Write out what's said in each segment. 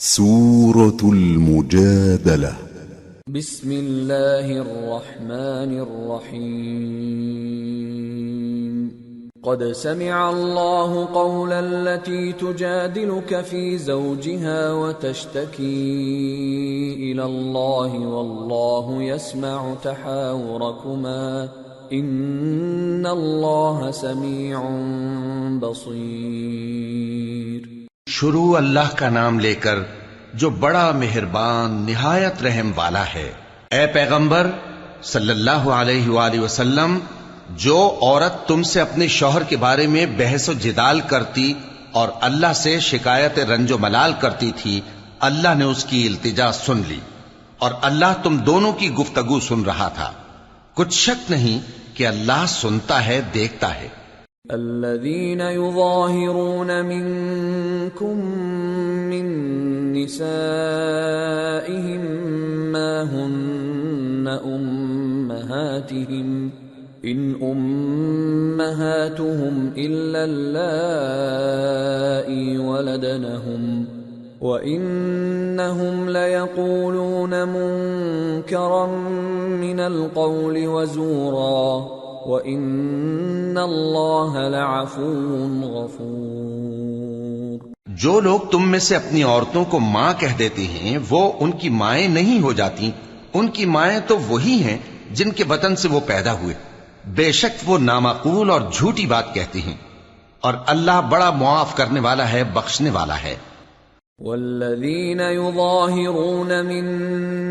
سورة المجادلة. بسم الله الرحمن الرحيم. قد سمع الله قول التي تجادلك في زوجها وتشتكي إلى الله والله يسمع تحاوركما إن الله سميع بصير. شروع اللہ کا نام لے کر جو بڑا مہربان نہایت رحم والا ہے۔ اے پیغمبر صلی اللہ علیہ وآلہ وسلم، جو عورت تم سے اپنے شوہر کے بارے میں بحث و جدال کرتی اور اللہ سے شکایت رنج و ملال کرتی تھی، اللہ نے اس کی التجا سن لی اور اللہ تم دونوں کی گفتگو سن رہا تھا۔ کچھ شک نہیں کہ اللہ سنتا ہے، دیکھتا ہے۔ الذين يظاهرون منكم من نسائهم ما هن أمهاتهم إن أمهاتهم إلا اللائي ولدنهم وإنهم ليقولون منكرا من القول وزورا وَإِنَّ اللَّهَ لَعَفُوٌّ غَفُورٌ۔ جو لوگ تم میں سے اپنی عورتوں کو ماں کہہ دیتے ہیں وہ ان کی مائیں نہیں ہو جاتی، ان کی مائیں تو وہی ہیں جن کے بطن سے وہ پیدا ہوئے، بے شک وہ نامعقول اور جھوٹی بات کہتے ہیں، اور اللہ بڑا معاف کرنے والا ہے، بخشنے والا ہے۔ والذین یظاہرون من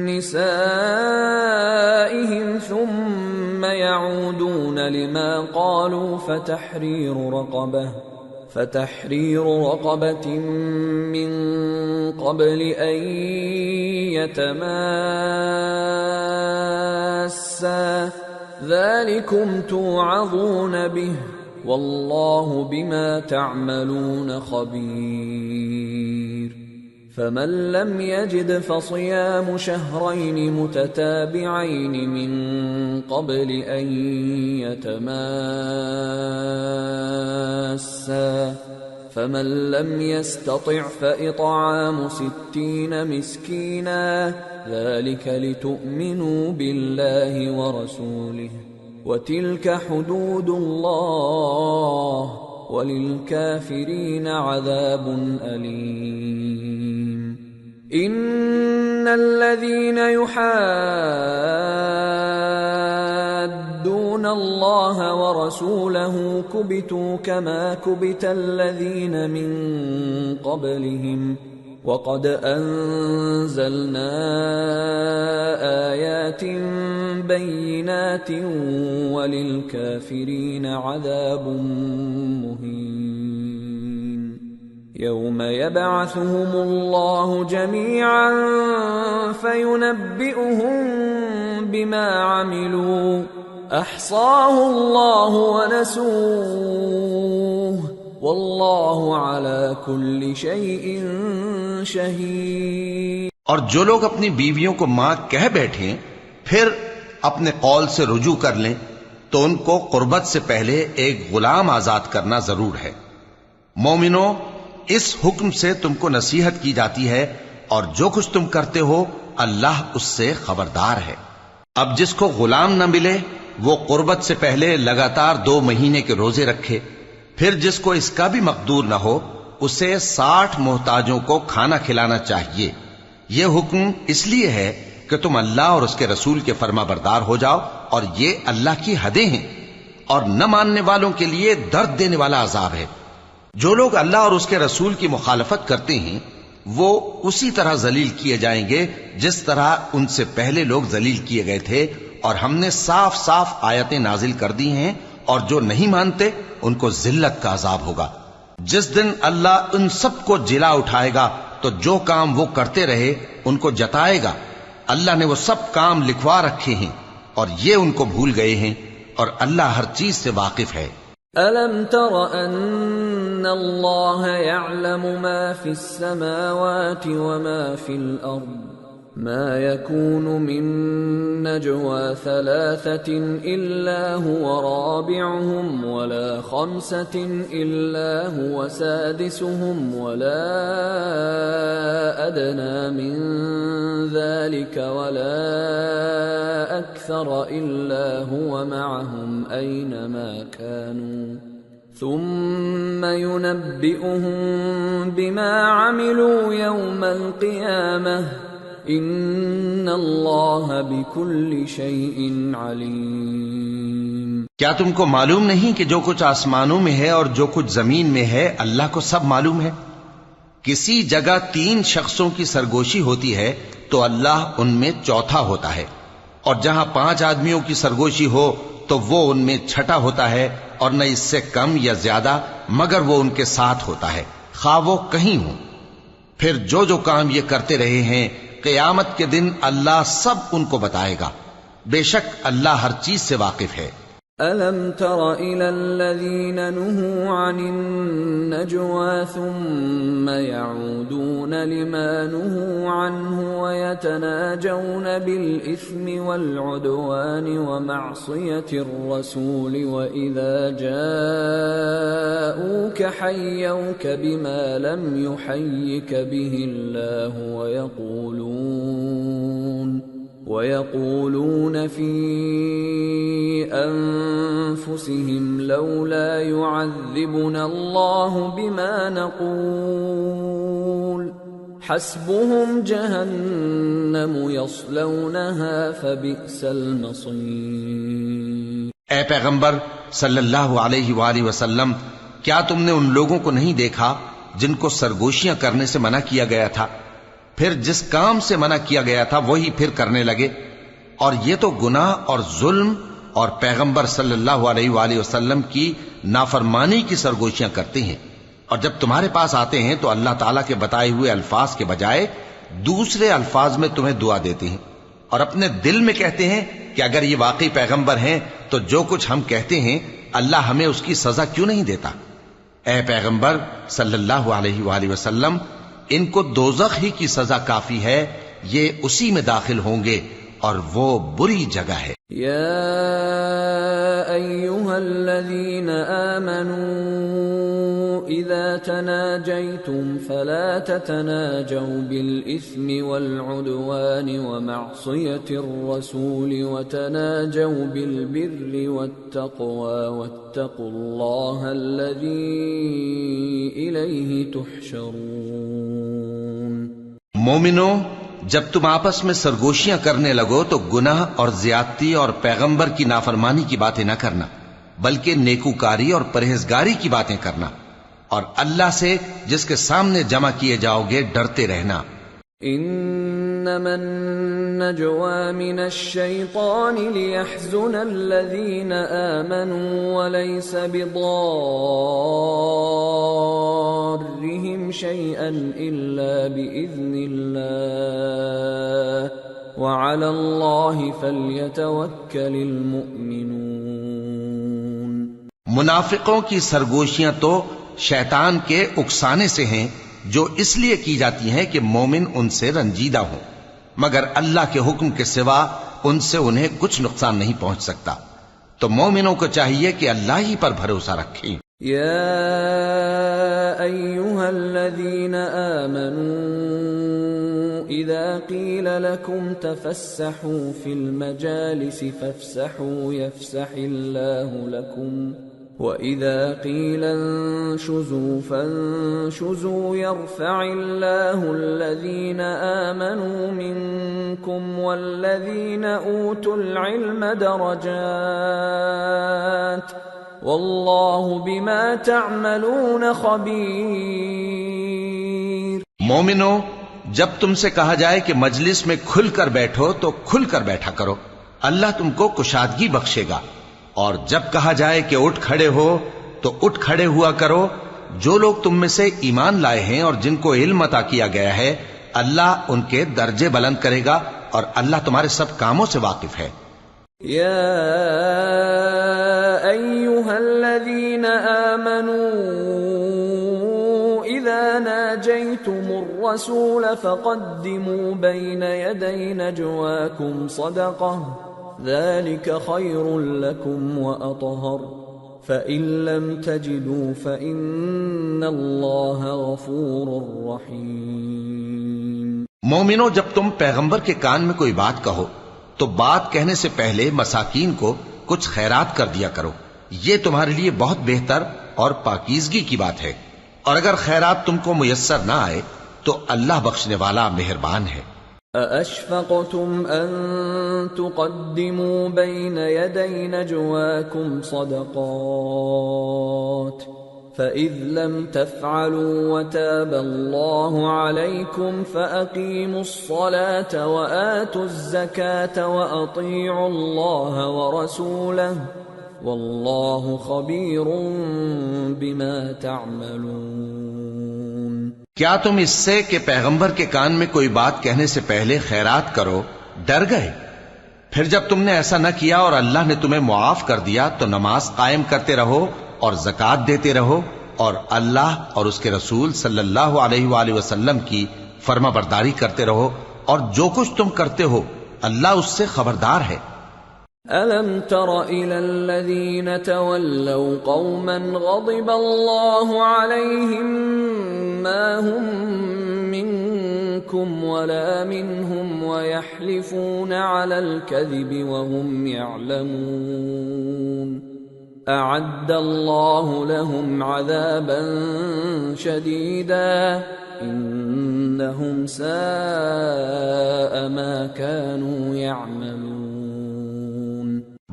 نسائهم ثم يعودون لما قالوا فتحرير رقبة من قبل أن يتماسا ذلكم توعظون به والله بما تعملون خبير. فمن لم يجد فصيام شهرين متتابعين من قبل أن يتماسا فمن لم يستطع فإطعام 60 مسكينا ذلك لتؤمنوا بالله ورسوله وتلك حدود الله وَلِلْكَافِرِينَ عَذَابٌ أَلِيمٌ. إِنَّ الَّذِينَ يُحَادُّونَ اللَّهَ وَرَسُولَهُ كُبِتُوا كَمَا كُبِتَ الَّذِينَ مِن قَبْلِهِمْ وَقَدْ أَنزَلْنَا آيَاتٍ بَيِّنَاتٍ وَلِلْكَافِرِينَ عَذَابٌ مُهِينٌ. يَوْمَ يَبْعَثُهُمُ اللَّهُ جَمِيعًا فَيُنَبِّئُهُم بِمَا عَمِلُوا أَحْصَاهُ اللَّهُ وَنَسُوهُ واللہ علی کل شیء شہید. اور جو لوگ اپنی بیویوں کو ماں کہہ بیٹھیں پھر اپنے قول سے رجوع کر لیں تو ان کو قربت سے پہلے ایک غلام آزاد کرنا ضرور ہے۔ مومنو، اس حکم سے تم کو نصیحت کی جاتی ہے اور جو کچھ تم کرتے ہو اللہ اس سے خبردار ہے۔ اب جس کو غلام نہ ملے وہ قربت سے پہلے لگاتار 2 مہینے کے روزے رکھے، پھر جس کو اس کا بھی مقدور نہ ہو اسے 60 محتاجوں کو کھانا کھلانا چاہیے۔ یہ حکم اس لیے ہے کہ تم اللہ اور اس کے رسول کے فرما بردار ہو جاؤ، اور یہ اللہ کی حدیں ہیں، اور نہ ماننے والوں کے لیے درد دینے والا عذاب ہے۔ جو لوگ اللہ اور اس کے رسول کی مخالفت کرتے ہیں وہ اسی طرح ذلیل کیے جائیں گے جس طرح ان سے پہلے لوگ ذلیل کیے گئے تھے، اور ہم نے صاف صاف آیتیں نازل کر دی ہیں، اور جو نہیں مانتے ان کو ذلت کا عذاب ہوگا۔ جس دن اللہ ان سب کو جلا اٹھائے گا تو جو کام وہ کرتے رہے ان کو جتائے گا۔ اللہ نے وہ سب کام لکھوا رکھے ہیں اور یہ ان کو بھول گئے ہیں، اور اللہ ہر چیز سے واقف ہے۔ أَلَمْ تَرَ أَنَّ اللَّهَ يَعْلَمُ مَا فِي السَّمَاوَاتِ وَمَا فِي الْأَرْضِ ما يكون من نجوى ثلاثة إلا هو رابعهم ولا خمسة إلا هو سادسهم ولا أدنى من ذلك ولا أكثر إلا هو معهم أينما كانوا ثم ينبئهم بما عملوا يوم القيامة ان اللہ بکل شیء علیم۔ کیا تم کو معلوم نہیں کہ جو کچھ آسمانوں میں ہے اور جو کچھ زمین میں ہے اللہ کو سب معلوم ہے؟ کسی جگہ 3 شخصوں کی سرگوشی ہوتی ہے تو اللہ ان میں چوتھا ہوتا ہے، اور جہاں 5 آدمیوں کی سرگوشی ہو تو وہ ان میں چھٹا ہوتا ہے، اور نہ اس سے کم یا زیادہ مگر وہ ان کے ساتھ ہوتا ہے، خواہ وہ کہیں ہوں۔ پھر جو جو کام یہ کرتے رہے ہیں قیامت کے دن اللہ سب ان کو بتائے گا، بے شک اللہ ہر چیز سے واقف ہے۔ أَلَمْ تَرَ إِلَى الَّذِينَ نُهُوا عَنِ النَّجْوَى ثُمَّ يَعُودُونَ لِمَا نُهُوا عَنْهُ وَيَتَنَاجَوْنَ بِالْإِثْمِ وَالْعُدْوَانِ وَمَعْصِيَةِ الرَّسُولِ وَإِذَا جَاءُوكَ حَيَّوْكَ بِمَا لَمْ يُحَيِّكَ بِهِ اللَّهُ وَيَقُولُونَ فِي أَنفُسِهِمْ لَوْلَا يُعَذِّبُنَا اللَّهُ بِمَا نَقُولُ حَسْبُهُمْ جَهَنَّمُ يَصْلَوْنَهَا فَبِئْسَ الْمَصِيرُ۔ اے پیغمبر صلی اللہ علیہ وآلہ وسلم، کیا تم نے ان لوگوں کو نہیں دیکھا جن کو سرگوشیاں کرنے سے منع کیا گیا تھا، پھر جس کام سے منع کیا گیا تھا وہی پھر کرنے لگے؟ اور یہ تو گناہ اور ظلم اور پیغمبر صلی اللہ علیہ وآلہ وسلم کی نافرمانی کی سرگوشیاں کرتے ہیں، اور جب تمہارے پاس آتے ہیں تو اللہ تعالیٰ کے بتائے ہوئے الفاظ کے بجائے دوسرے الفاظ میں تمہیں دعا دیتے ہیں، اور اپنے دل میں کہتے ہیں کہ اگر یہ واقعی پیغمبر ہیں تو جو کچھ ہم کہتے ہیں اللہ ہمیں اس کی سزا کیوں نہیں دیتا؟ اے پیغمبر صلی اللہ علیہ وآلہ وسلم، ان کو دوزخ ہی کی سزا کافی ہے، یہ اسی میں داخل ہوں گے اور وہ بری جگہ ہے۔ یا ایھا الذین آمنوا اذا تناجیتم فلا تتناجوا بالاثم والعدوان ومعصیة الرسول وتناجوا بالبر والتقوى واتقوا اللہ الذی الیہ تحشرون۔ مومنو، جب تم آپس میں سرگوشیاں کرنے لگو تو گناہ اور زیادتی اور پیغمبر کی نافرمانی کی باتیں نہ کرنا، بلکہ نیکوکاری اور پرہیزگاری کی باتیں کرنا، اور اللہ سے جس کے سامنے جمع کیے جاؤ گے ڈرتے رہنا۔ انما النجوى من الشيطان ليحزن الذين آمنوا وليس بضارهم شيئا إلا بإذن الله وعلى الله فليتوكل المؤمنون۔ منافقوں کی سرگوشیاں تو شیطان کے اکسانے سے ہیں جو اس لیے کی جاتی ہیں کہ مومن ان سے رنجیدہ ہوں، مگر اللہ کے حکم کے سوا ان سے انہیں کچھ نقصان نہیں پہنچ سکتا، تو مومنوں کو چاہیے کہ اللہ ہی پر بھروسہ رکھیں۔ یا ایھا الذین آمنوا اذا قیل لکم تفسحوا فی المجالس فافسحوا یفسح اللہ لکم وَإِذَا قِيلَ انشُزُوا فَانشُزُوا يَرْفَعِ اللَّهُ الَّذِينَ آمَنُوا مِنكُمْ وَالَّذِينَ أُوتُوا الْعِلْمَ دَرَجَاتٍ وَاللَّهُ بِمَا تَعْمَلُونَ خَبِيرٌ۔ مومنو، جب تم سے کہا جائے کہ مجلس میں کھل کر بیٹھو تو کھل کر بیٹھا کرو، اللہ تم کو کشادگی بخشے گا، اور جب کہا جائے کہ اٹھ کھڑے ہو تو اٹھ کھڑے ہوا کرو۔ جو لوگ تم میں سے ایمان لائے ہیں اور جن کو علم عطا کیا گیا ہے اللہ ان کے درجے بلند کرے گا، اور اللہ تمہارے سب کاموں سے واقف ہے۔ یا ایھا الذین آمنوا اذا ناجیتم الرسول فقدموا بين يدي نجواكم صدقة ذلك خير لكم وأطهر فإن لم تجدوا فإن الله غفور رحيم۔ مومنو، جب تم پیغمبر کے کان میں کوئی بات کہو تو بات کہنے سے پہلے مساکین کو کچھ خیرات کر دیا کرو، یہ تمہارے لیے بہت بہتر اور پاکیزگی کی بات ہے، اور اگر خیرات تم کو میسر نہ آئے تو اللہ بخشنے والا مہربان ہے۔ أَأَشْفَقْتُمْ أَن تُقَدِّمُوا بَيْنَ يَدَيْ نَجْوَاكُمْ صَدَقَاتٍ فَإِذْ لَمْ تَفْعَلُوا وَتَابَ اللَّهُ عَلَيْكُمْ فَأَقِيمُوا الصَّلَاةَ وَآتُوا الزَّكَاةَ وَأَطِيعُوا اللَّهَ وَرَسُولَهُ وَاللَّهُ خَبِيرٌ بِمَا تَعْمَلُونَ۔ کیا تم اس سے کہ پیغمبر کے کان میں کوئی بات کہنے سے پہلے خیرات کرو ڈر گئے؟ پھر جب تم نے ایسا نہ کیا اور اللہ نے تمہیں معاف کر دیا تو نماز قائم کرتے رہو اور زکوٰۃ دیتے رہو، اور اللہ اور اس کے رسول صلی اللہ علیہ وآلہ وسلم کی فرما برداری کرتے رہو، اور جو کچھ تم کرتے ہو اللہ اس سے خبردار ہے۔ أَلَمْ تَرَ إِلَى الَّذِينَ تَوَلَّوْا قَوْمًا غَضِبَ اللَّهُ عَلَيْهِمْ مَا هُمْ مِنْكُمْ وَلَا مِنْهُمْ وَيَحْلِفُونَ عَلَى الْكَذِبِ وَهُمْ يَعْلَمُونَ أَعَدَّ اللَّهُ لَهُمْ عَذَابًا شَدِيدًا إِنَّهُمْ سَاءَ مَا كَانُوا يَعْمَلُونَ۔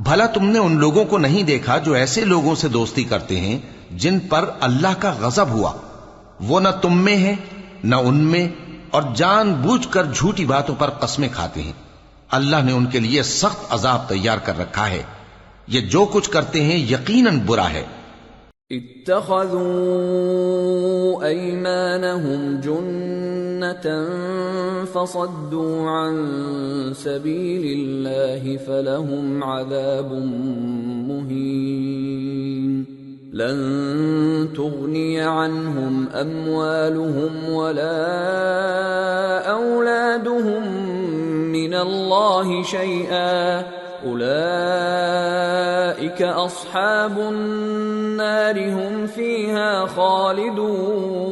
بھلا تم نے ان لوگوں کو نہیں دیکھا جو ایسے لوگوں سے دوستی کرتے ہیں جن پر اللہ کا غضب ہوا؟ وہ نہ تم میں ہے نہ ان میں، اور جان بوجھ کر جھوٹی باتوں پر قسمیں کھاتے ہیں۔ اللہ نے ان کے لیے سخت عذاب تیار کر رکھا ہے، یہ جو کچھ کرتے ہیں یقیناً برا ہے۔ اتخذوا أيمانهم جنة فصدوا عن سبيل الله فلهم عذاب مهين لن تغني عنهم أموالهم ولا أولادهم من الله شيئا أولئك أصحاب النار هم فيها خالدون۔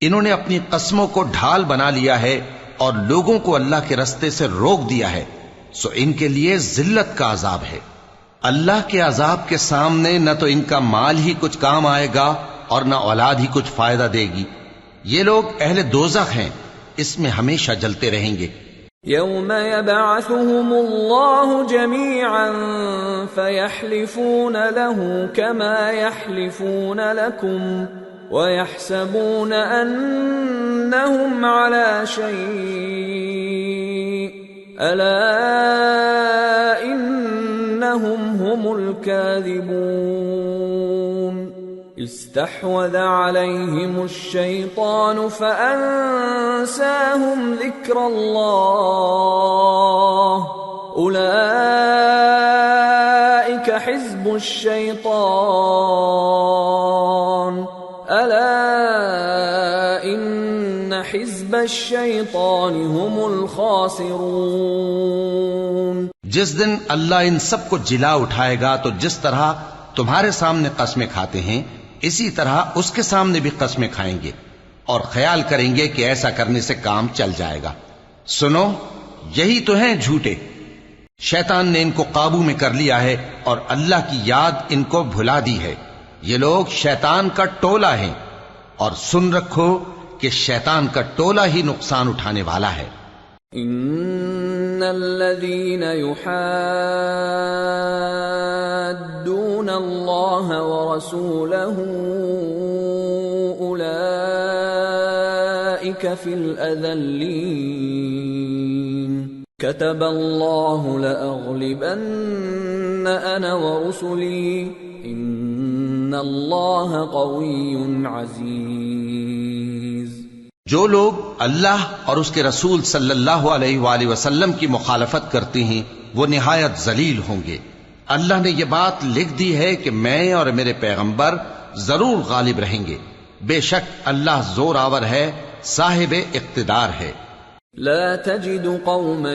انہوں نے اپنی قسموں کو ڈھال بنا لیا ہے اور لوگوں کو اللہ کے رستے سے روک دیا ہے، سو ان کے لیے ذلت کا عذاب ہے۔ اللہ کے عذاب کے سامنے نہ تو ان کا مال ہی کچھ کام آئے گا اور نہ اولاد ہی کچھ فائدہ دے گی۔ یہ لوگ اہل دوزخ ہیں، اس میں ہمیشہ جلتے رہیں گے۔ يوم يبعثهم الله جميعا فيحلفون له كما يحلفون لكم ويحسبون أنهم على شيء ألا إنهم هم الكاذبون استحوذ عليهم الشيطان فأنساهم ذكر الله أولئك حزب الشيطان ألا إن حزب الشيطان هم الخاسرون۔ جس دن اللہ ان سب کو جلا اٹھائے گا تو جس طرح تمہارے سامنے قسمیں کھاتے ہیں اسی طرح اس کے سامنے بھی قسمیں کھائیں گے اور خیال کریں گے کہ ایسا کرنے سے کام چل جائے گا۔ سنو، یہی تو ہیں جھوٹے۔ شیطان نے ان کو قابو میں کر لیا ہے اور اللہ کی یاد ان کو بھلا دی ہے۔ یہ لوگ شیطان کا ٹولہ ہیں، اور سن رکھو کہ شیطان کا ٹولہ ہی نقصان اٹھانے والا ہے۔ ان الذين يحادون الله ورسوله اولئك في الاذلين كتب الله لاغلبن انا ورسلي ان الله قوي عزيز۔ جو لوگ اللہ اور اس کے رسول صلی اللہ علیہ وآلہ وسلم کی مخالفت کرتے ہیں وہ نہایت ذلیل ہوں گے۔ اللہ نے یہ بات لکھ دی ہے کہ میں اور میرے پیغمبر ضرور غالب رہیں گے۔ بے شک اللہ زور آور ہے، صاحب اقتدار ہے۔ لا تجد قوما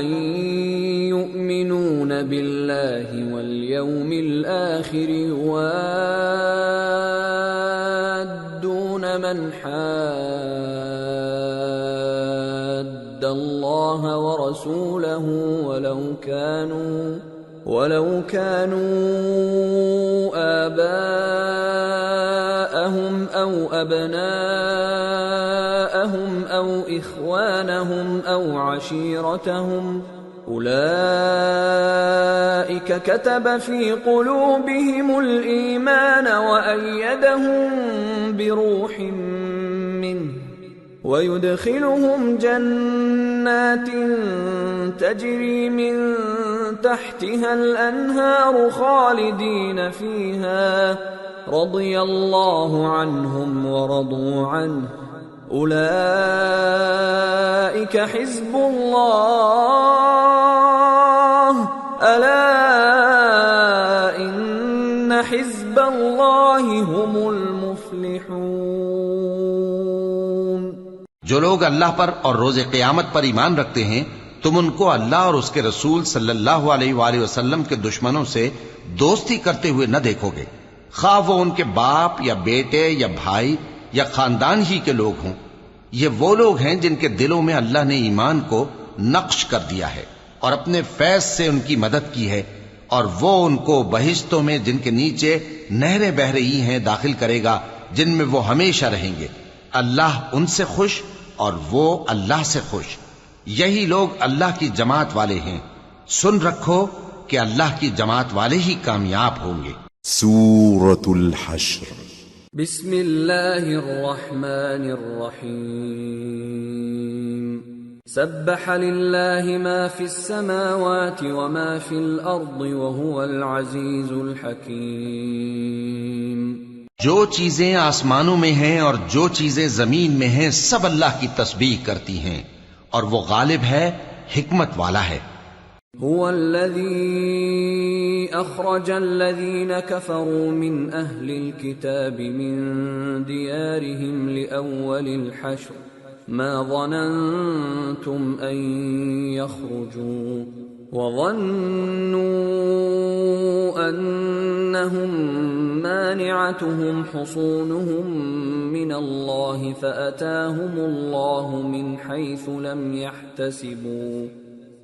يؤمنون بالله واليوم الآخر يوادون من حاد الله ورسوله ولو كانوا آباءهم أو أبناءهم أو إخوانهم أو عشيرتهم أولئك كتب في قلوبهم الإيمان وأيدهم بروح منه ويدخلهم جنات تجري من تحتها الأنهار خالدين فيها رضي الله عنهم ورضوا عنه أولئك حزب الله ألا إن حزب الله هم المفلحون۔ جو لوگ اللہ پر اور روز قیامت پر ایمان رکھتے ہیں تم ان کو اللہ اور اس کے رسول صلی اللہ علیہ وآلہ وسلم کے دشمنوں سے دوستی کرتے ہوئے نہ دیکھو گے، خواہ وہ ان کے باپ یا بیٹے یا بھائی یا خاندان ہی کے لوگ ہوں۔ یہ وہ لوگ ہیں جن کے دلوں میں اللہ نے ایمان کو نقش کر دیا ہے اور اپنے فیض سے ان کی مدد کی ہے، اور وہ ان کو بہشتوں میں جن کے نیچے نہریں بہہ رہی ہیں داخل کرے گا، جن میں وہ ہمیشہ رہیں گے۔ اللہ ان سے خوش اور وہ اللہ سے خوش۔ یہی لوگ اللہ کی جماعت والے ہیں۔ سن رکھو کہ اللہ کی جماعت والے ہی کامیاب ہوں گے۔ سورة الحشر۔ بسم اللہ الرحمن الرحیم۔ سبح للہ ما فی السماوات وما فی الارض وهو العزیز الحکیم۔ جو چیزیں آسمانوں میں ہیں اور جو چیزیں زمین میں ہیں سب اللہ کی تسبیح کرتی ہیں، اور وہ غالب ہے، حکمت والا ہے۔ هو الذي أخرج الذين كفروا من أهل الكتاب من ديارهم لأول الحشر ما ظننتم أن يخرجوا وظنوا أنهم مانعتهم حصونهم من الله فأتاهم الله من حيث لم يحتسبوا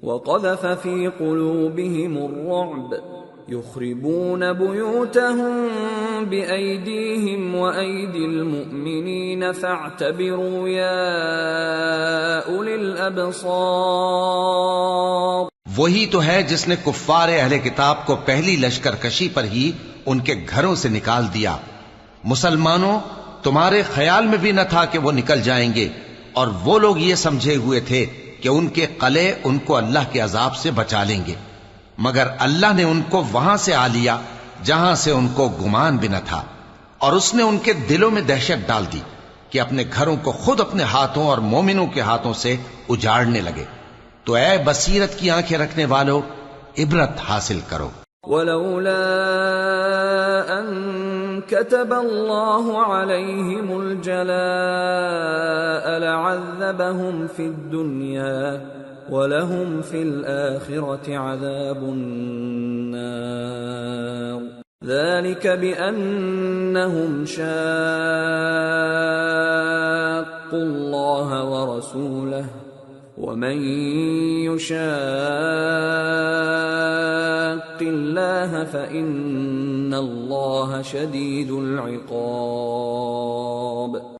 وقذف في قلوبهم الرعب يخربون بيوتهم بأيديهم وأيدي المؤمنين فاعتبروا يا أولي الأبصار۔ وہی تو ہے جس نے کفار اہل کتاب کو پہلی لشکر کشی پر ہی ان کے گھروں سے نکال دیا۔ مسلمانوں، تمہارے خیال میں بھی نہ تھا کہ وہ نکل جائیں گے، اور وہ لوگ یہ سمجھے ہوئے تھے کہ ان کے قلعے ان کو اللہ کے عذاب سے بچا لیں گے، مگر اللہ نے ان کو وہاں سے آ لیا جہاں سے ان کو گمان بھی نہ تھا، اور اس نے ان کے دلوں میں دہشت ڈال دی کہ اپنے گھروں کو خود اپنے ہاتھوں اور مومنوں کے ہاتھوں سے اجاڑنے لگے۔ تو اے بصیرت کی آنکھیں رکھنے والو، عبرت حاصل کرو۔ ولولا ان كتب الله عليهم الجلاء لعذبهم في الدنيا ولهم في الآخرة عذاب النار ذلك بأنهم شاقوا الله ورسوله ومن يشاق الله فإن الله شديد العقاب۔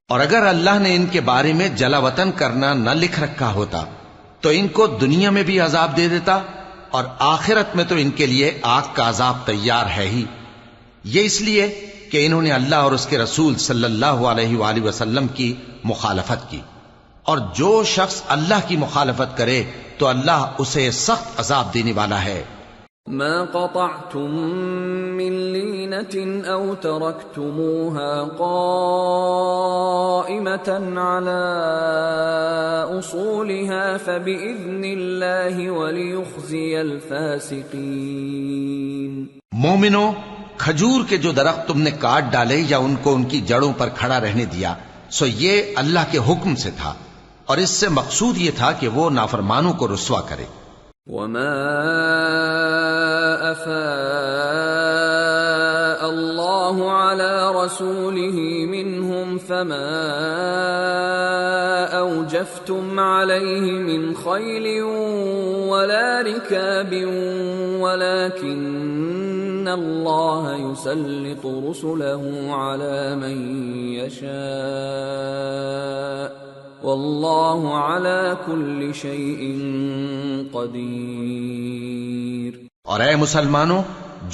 اور اگر اللہ نے ان کے بارے میں جلا وطن کرنا نہ لکھ رکھا ہوتا تو ان کو دنیا میں بھی عذاب دے دیتا، اور آخرت میں تو ان کے لیے آگ کا عذاب تیار ہے ہی۔ یہ اس لیے کہ انہوں نے اللہ اور اس کے رسول صلی اللہ علیہ وآلہ وسلم کی مخالفت کی، اور جو شخص اللہ کی مخالفت کرے تو اللہ اسے سخت عذاب دینے والا ہے۔ ما قطعتم من لينة أو تركتموها قائمة على أصولها فبإذن الله وليخزي الفاسقين۔ مومنو، کھجور کے جو درخت تم نے کاٹ ڈالے یا ان کو ان کی جڑوں پر کھڑا رہنے دیا، سو یہ اللہ کے حکم سے تھا، اور اس سے مقصود یہ تھا کہ وہ نافرمانوں کو رسوا کرے۔ وما أفاء الله على رسوله منهم فما أوجفتم عليه من خيل ولا ركاب ولكن الله يسلط رسله على من يشاء واللہ علی کل شیء قدیر۔ اور اے مسلمانوں،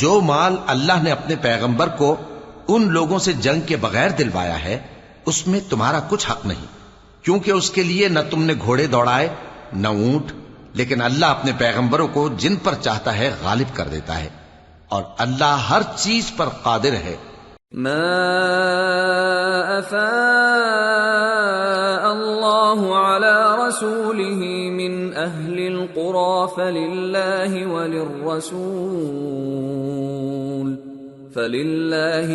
جو مال اللہ نے اپنے پیغمبر کو ان لوگوں سے جنگ کے بغیر دلوایا ہے اس میں تمہارا کچھ حق نہیں، کیونکہ اس کے لیے نہ تم نے گھوڑے دوڑائے نہ اونٹ، لیکن اللہ اپنے پیغمبروں کو جن پر چاہتا ہے غالب کر دیتا ہے، اور اللہ ہر چیز پر قادر ہے۔ ما افاء اللہ علی رسوله من اہل القرى فللہ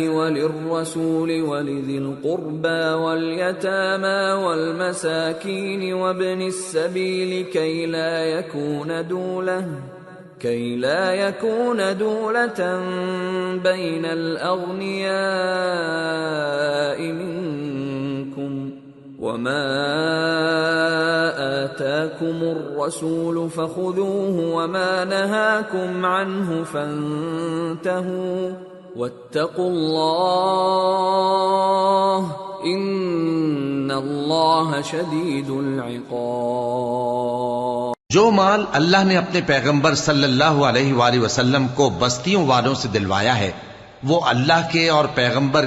وللرسول ولذی القربى واليتامى والمساکین وابن السبیل كي لا يكون دولة بين الأغنياء منكم وما آتاكم الرسول فخذوه وما نهاكم عنه فانتهوا واتقوا الله إن الله شديد العقاب۔ جو مال اللہ نے اپنے پیغمبر صلی اللہ علیہ وآلہ وسلم کو بستیوں والوں سے دلوایا ہے وہ اللہ کے اور پیغمبر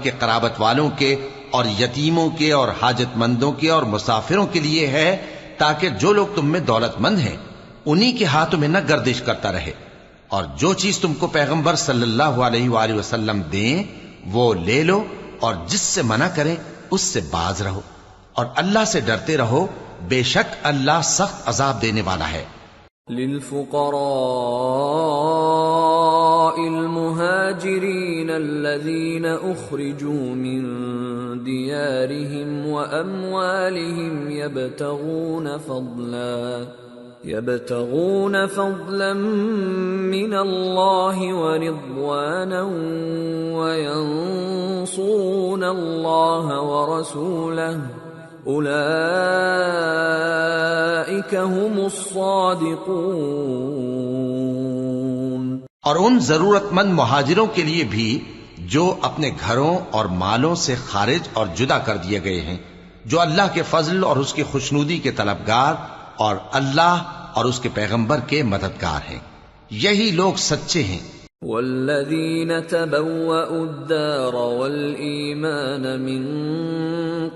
کے قرابت والوں کے اور یتیموں کے اور حاجت مندوں کے اور مسافروں کے لیے ہے، تاکہ جو لوگ تم میں دولت مند ہیں انہی کے ہاتھوں میں نہ گردش کرتا رہے، اور جو چیز تم کو پیغمبر صلی اللہ علیہ وآلہ وسلم دیں وہ لے لو، اور جس سے منع کریں اس سے باز رہو، اور اللہ سے ڈرتے رہو، بے شک اللہ سخت عذاب دینے والا ہے۔ للفقراء المهاجرين الذين أخرجوا من ديارهم وأموالهم يبتغون فضلا من الله ورضوانا وينصرون الله ورسوله اولئک هم الصادقون۔ اور ان ضرورت مند مہاجروں کے لیے بھی جو اپنے گھروں اور مالوں سے خارج اور جدا کر دیے گئے ہیں، جو اللہ کے فضل اور اس کی خوشنودی کے طلبگار اور اللہ اور اس کے پیغمبر کے مددگار ہیں، یہی لوگ سچے ہیں۔ والذین تبوأوا الدار والایمان من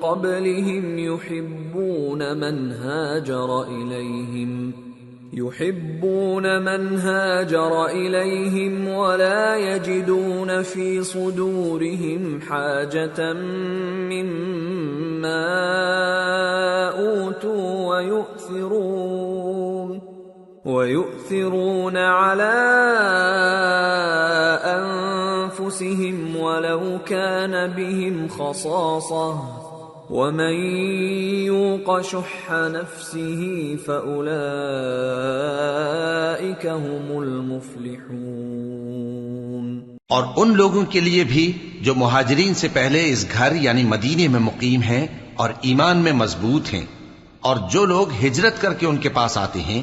قبلهم يحبون من هاجر إليهم ولا يجدون في صدورهم حاجة مما أوتوا ويؤثرون على أنفسهم ولو كان بهم خصاصة ومن يوق شح نفسه فأولئك هم المفلحون۔ اور ان لوگوں کے لیے بھی جو مہاجرین سے پہلے اس گھر یعنی مدینے میں مقیم ہیں اور ایمان میں مضبوط ہیں، اور جو لوگ ہجرت کر کے ان کے پاس آتے ہیں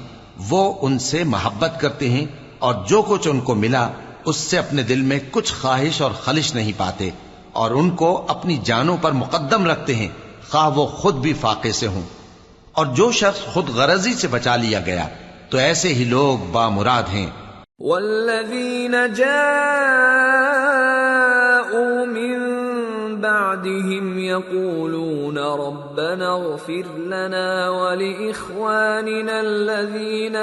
وہ ان سے محبت کرتے ہیں، اور جو کچھ ان کو ملا اس سے اپنے دل میں کچھ خواہش اور خلش نہیں پاتے، اور ان کو اپنی جانوں پر مقدم رکھتے ہیں خواہ وہ خود بھی فاقے سے ہوں۔ اور جو شخص خود غرضی سے بچا لیا گیا تو ایسے ہی لوگ بامراد ہیں۔ والذین جاءوا من بعدهم يقولون ربنا اغفر لنا ولإخواننا الذين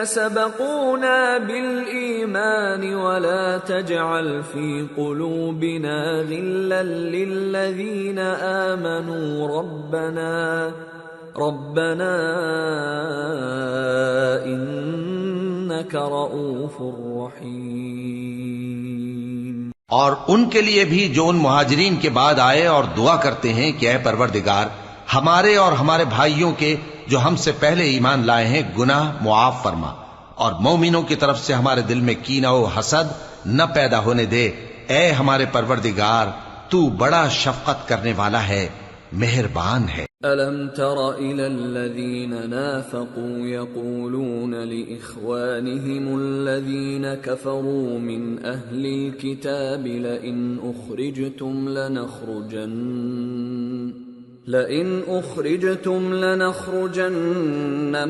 سبقونا بالإيمان ولا تجعل في قلوبنا غلا للذين آمنوا ربنا انك رؤوف رحیم۔ اور ان کے لیے بھی جو ان مہاجرین کے بعد آئے اور دعا کرتے ہیں کہ اے پروردگار ہمارے اور ہمارے بھائیوں کے جو ہم سے پہلے ایمان لائے ہیں گناہ معاف فرما، اور مومنوں کی طرف سے ہمارے دل میں کینہ و حسد نہ پیدا ہونے دے۔ اے ہمارے پروردگار تو بڑا شفقت کرنے والا ہے، مہربان ہے۔ أَلَمْ تَرَ إِلَى الَّذِينَ نَافَقُوا يَقُولُونَ لِإِخْوَانِهِمُ الَّذِينَ كَفَرُوا مِنْ أَهْلِ الْكِتَابِ لَئِنْ أُخْرِجْتُمْ لَنَخْرُجَنَّ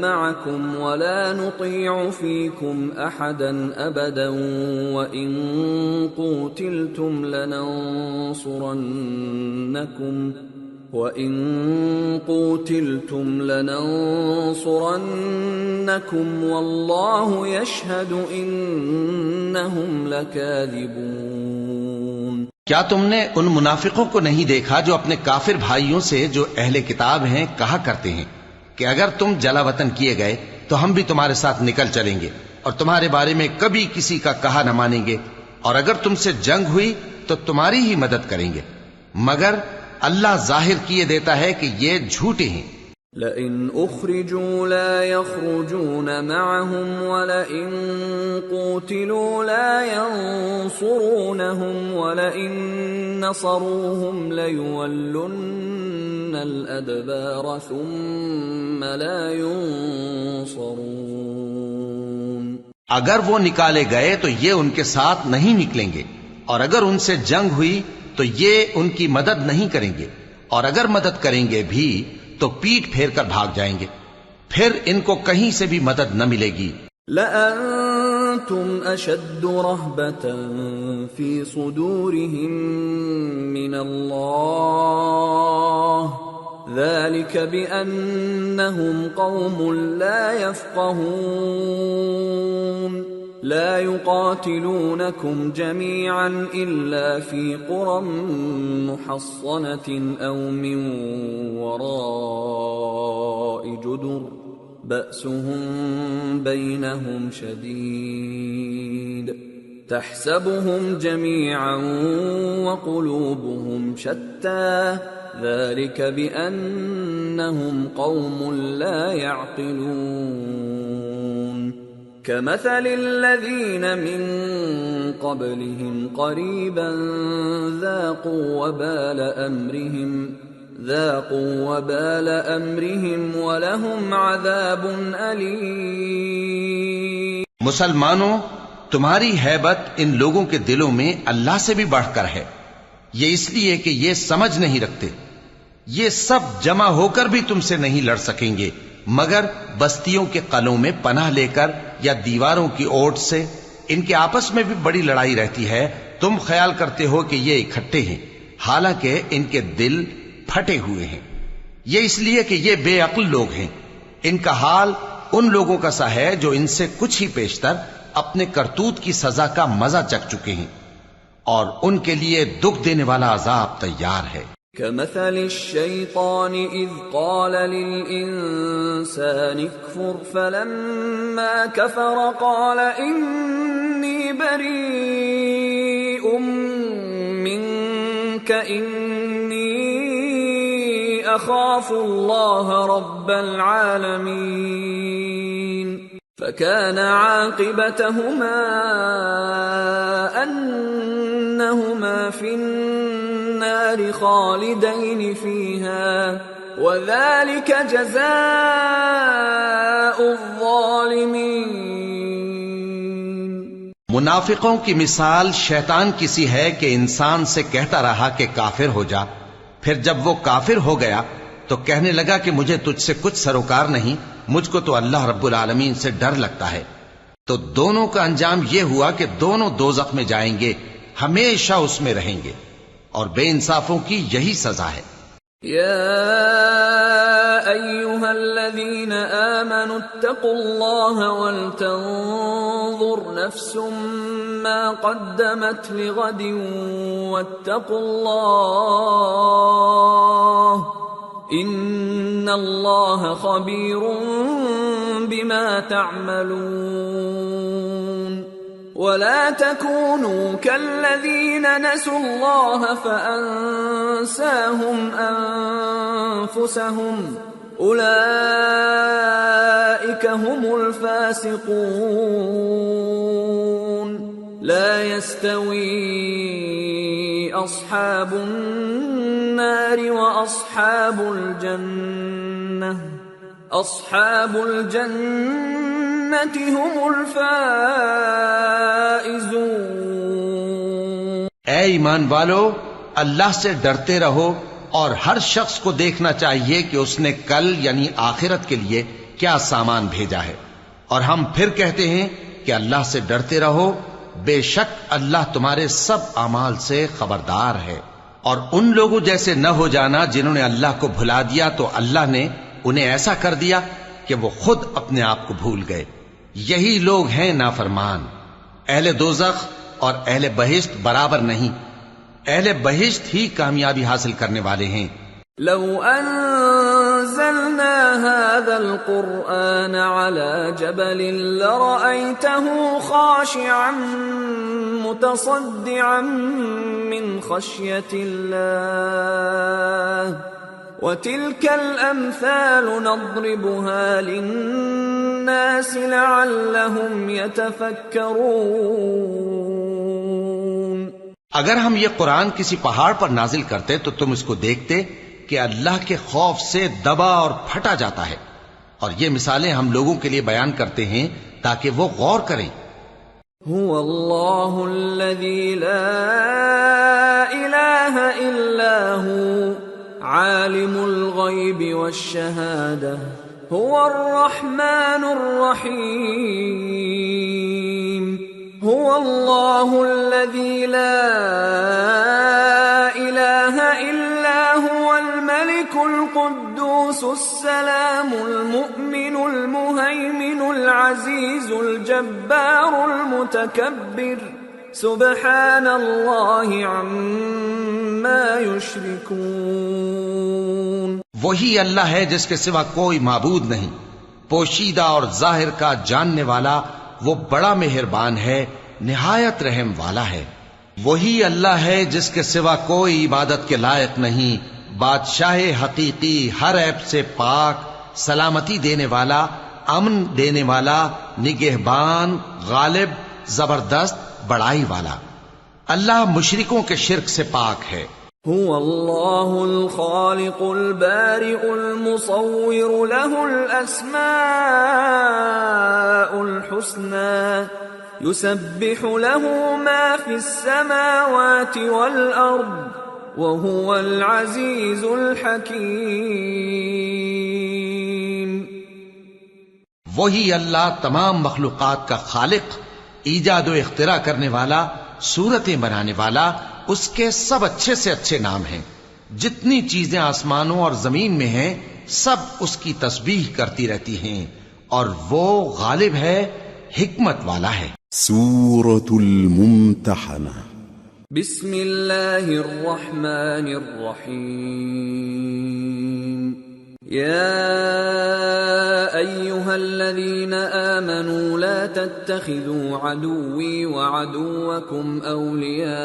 مَعَكُمْ وَلَا نُطِيعُ فِيكُمْ أَحَدًا أَبَدًا وَإِنْ قُوتِلْتُمْ لَنَنصُرَنَّكُمْ وَاللَّهُ يَشْهَدُ إِنَّهُمْ لَكَاذِبُونَ۔ کیا تم نے ان منافقوں کو نہیں دیکھا جو اپنے کافر بھائیوں سے جو اہل کتاب ہیں کہا کرتے ہیں کہ اگر تم جلا وطن کیے گئے تو ہم بھی تمہارے ساتھ نکل چلیں گے اور تمہارے بارے میں کبھی کسی کا کہا نہ مانیں گے، اور اگر تم سے جنگ ہوئی تو تمہاری ہی مدد کریں گے، مگر اللہ ظاہر کیے دیتا ہے کہ یہ جھوٹے ہیں۔ لئن اخرجوا لا يخرجون معهم ولئن قوتلوا لا ينصرونهم ولئن نصروهم ليولن الادبار ثم لا ينصرون۔ اگر وہ نکالے گئے تو یہ ان کے ساتھ نہیں نکلیں گے، اور اگر ان سے جنگ ہوئی تو یہ ان کی مدد نہیں کریں گے، اور اگر مدد کریں گے بھی تو پیٹ پھیر کر بھاگ جائیں گے، پھر ان کو کہیں سے بھی مدد نہ ملے گی۔ لَأَنْتُمْ أَشَدُّ رَهْبَةً فِي صُدُورِهِمْ مِنَ اللَّهِ ذَلِكَ بِأَنَّهُمْ قَوْمٌ لَا يَفْقَهُونَ لا يقاتلونكم جميعا إلا في قرى محصنة أو من وراء جدر بأسهم بينهم شديد تحسبهم جميعا وقلوبهم شتى ذلك بأنهم قوم لا يعقلون كمثل الذين من قبلهم قريبا ذاقوا وبال أمرهم ولهم عذاب أليم۔ مسلمانوں، تمہاری ہیبت ان لوگوں کے دلوں میں اللہ سے بھی بڑھ کر ہے، یہ اس لیے کہ یہ سمجھ نہیں رکھتے۔ یہ سب جمع ہو کر بھی تم سے نہیں لڑ سکیں گے مگر بستیوں کے قلعوں میں پناہ لے کر یا دیواروں کی اوٹ سے۔ ان کے آپس میں بھی بڑی لڑائی رہتی ہے، تم خیال کرتے ہو کہ یہ اکٹھے ہیں، حالانکہ ان کے دل پھٹے ہوئے ہیں۔ یہ اس لیے کہ یہ بے عقل لوگ ہیں۔ ان کا حال ان لوگوں کا سا ہے جو ان سے کچھ ہی پیشتر اپنے کرتوت کی سزا کا مزہ چکھ چکے ہیں، اور ان کے لیے دکھ دینے والا عذاب تیار ہے۔ كمثل الشيطان إذ قال للإنسان اكفر فلما كفر قال إني بريء منك إني أخاف الله رب العالمين فكان عاقبتهما أنهما في النار خالدين فيها وذلك جزاء الظالمين۔ منافقوں کی مثال شیطان کی سی ہے کہ انسان سے کہتا رہا کہ کافر ہو جا، پھر جب وہ کافر ہو گیا تو کہنے لگا کہ مجھے تجھ سے کچھ سروکار نہیں، مجھ کو تو اللہ رب العالمین سے ڈر لگتا ہے۔ تو دونوں کا انجام یہ ہوا کہ دونوں دوزخ میں جائیں گے، ہمیشہ اس میں رہیں گے، اور بے انصافوں کی یہی سزا ہے۔ یا ایھا الذین آمنوا اتقوا اللہ ولتنظر نفس ما قدمت لغد واتقوا اللہ ان اللہ خبیر بما تعملون ولا تكونوا كالذين نسوا الله فأنساهم أنفسهم أولئك هم الفاسقون لا يستوي أصحاب النار وأصحاب الجنة أصحاب الجنة هم الفائزون۔ اے ایمان والو، اللہ سے ڈرتے رہو اور ہر شخص کو دیکھنا چاہیے کہ اس نے کل یعنی آخرت کے لیے کیا سامان بھیجا ہے، اور ہم پھر کہتے ہیں کہ اللہ سے ڈرتے رہو، بے شک اللہ تمہارے سب اعمال سے خبردار ہے۔ اور ان لوگوں جیسے نہ ہو جانا جنہوں نے اللہ کو بھلا دیا تو اللہ نے انہیں ایسا کر دیا کہ وہ خود اپنے آپ کو بھول گئے۔ یہی لوگ ہیں نافرمان۔ اہل دوزخ اور اہل بہشت برابر نہیں، اہل بہشت ہی کامیابی حاصل کرنے والے ہیں۔ لو انزلنا هذا القرآن على جبل لرأيته خاشعا متصدعا من خشية الله وتلك الأمثال نضربها للناس لعلهم يتفكرون۔ اگر ہم یہ قرآن کسی پہاڑ پر نازل کرتے تو تم اس کو دیکھتے کہ اللہ کے خوف سے دبا اور پھٹا جاتا ہے، اور یہ مثالیں ہم لوگوں کے لیے بیان کرتے ہیں تاکہ وہ غور کریں۔ هو اللہ الذی لا الہ الا هو عالم الغیب والشہادہ هو الرحمن الرحیم هو اللہ الذی لا الہ الا هو الملك القدوس السلام المؤمن المهيمن العزيز الجبار المتكبر سبحان اللہ عما يشركون۔ وہی اللہ ہے جس کے سوا کوئی معبود نہیں، پوشیدہ اور ظاہر کا جاننے والا، وہ بڑا مہربان ہے، نہایت رحم والا ہے۔ وہی اللہ ہے جس کے سوا کوئی عبادت کے لائق نہیں، بادشاہ حقیقی، ہر عیب سے پاک، سلامتی دینے والا، امن دینے والا، نگہبان، غالب، زبردست، بڑائی والا۔ اللہ مشرکوں کے شرک سے پاک ہے۔ هو اللہ الخالق البارئ المصور له الاسماء الحسنى يسبح له ما في السماوات والارض وهو العزيز الحكيم۔ وہی اللہ تمام مخلوقات کا خالق، ایجاد و اختراع کرنے والا، صورتیں بنانے والا، اس کے سب اچھے سے اچھے نام ہیں۔ جتنی چیزیں آسمانوں اور زمین میں ہیں سب اس کی تسبیح کرتی رہتی ہیں، اور وہ غالب ہے، حکمت والا ہے۔ سورة الممتحنة۔ بسم اللہ الرحمن الرحیم۔ یا ایہا الذین آمنوا لا تتخذوا عدوی وعدوکم اولیاء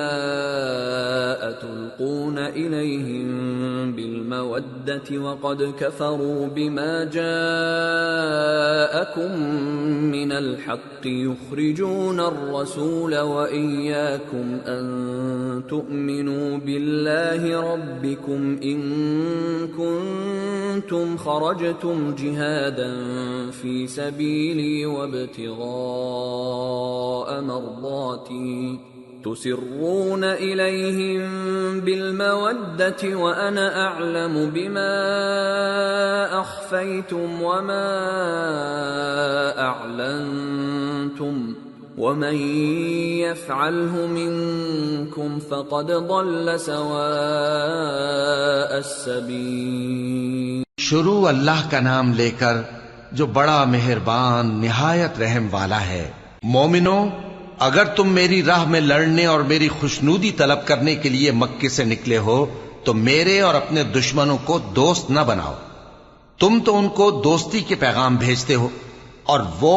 تلقون الیہم بالمودة وقد کفروا بما جاءکم من الحق یخرجون الرسول وإیاکم ان تؤمنوا باللہ ربکم ان کنتم خرجتم جہادا فی سبیلی وابتغاء مرضاتی تسرون الیہم بالمودة وانا اعلم بما اخفیتم وما اعلنتم ومن يفعله منكم فقد ضل سواء السبيل۔ شروع اللہ کا نام لے کر جو بڑا مہربان نہایت رحم والا ہے۔ مومنو، اگر تم میری راہ میں لڑنے اور میری خوشنودی طلب کرنے کے لیے مکے سے نکلے ہو تو میرے اور اپنے دشمنوں کو دوست نہ بناؤ. تم تو ان کو دوستی کے پیغام بھیجتے ہو اور وہ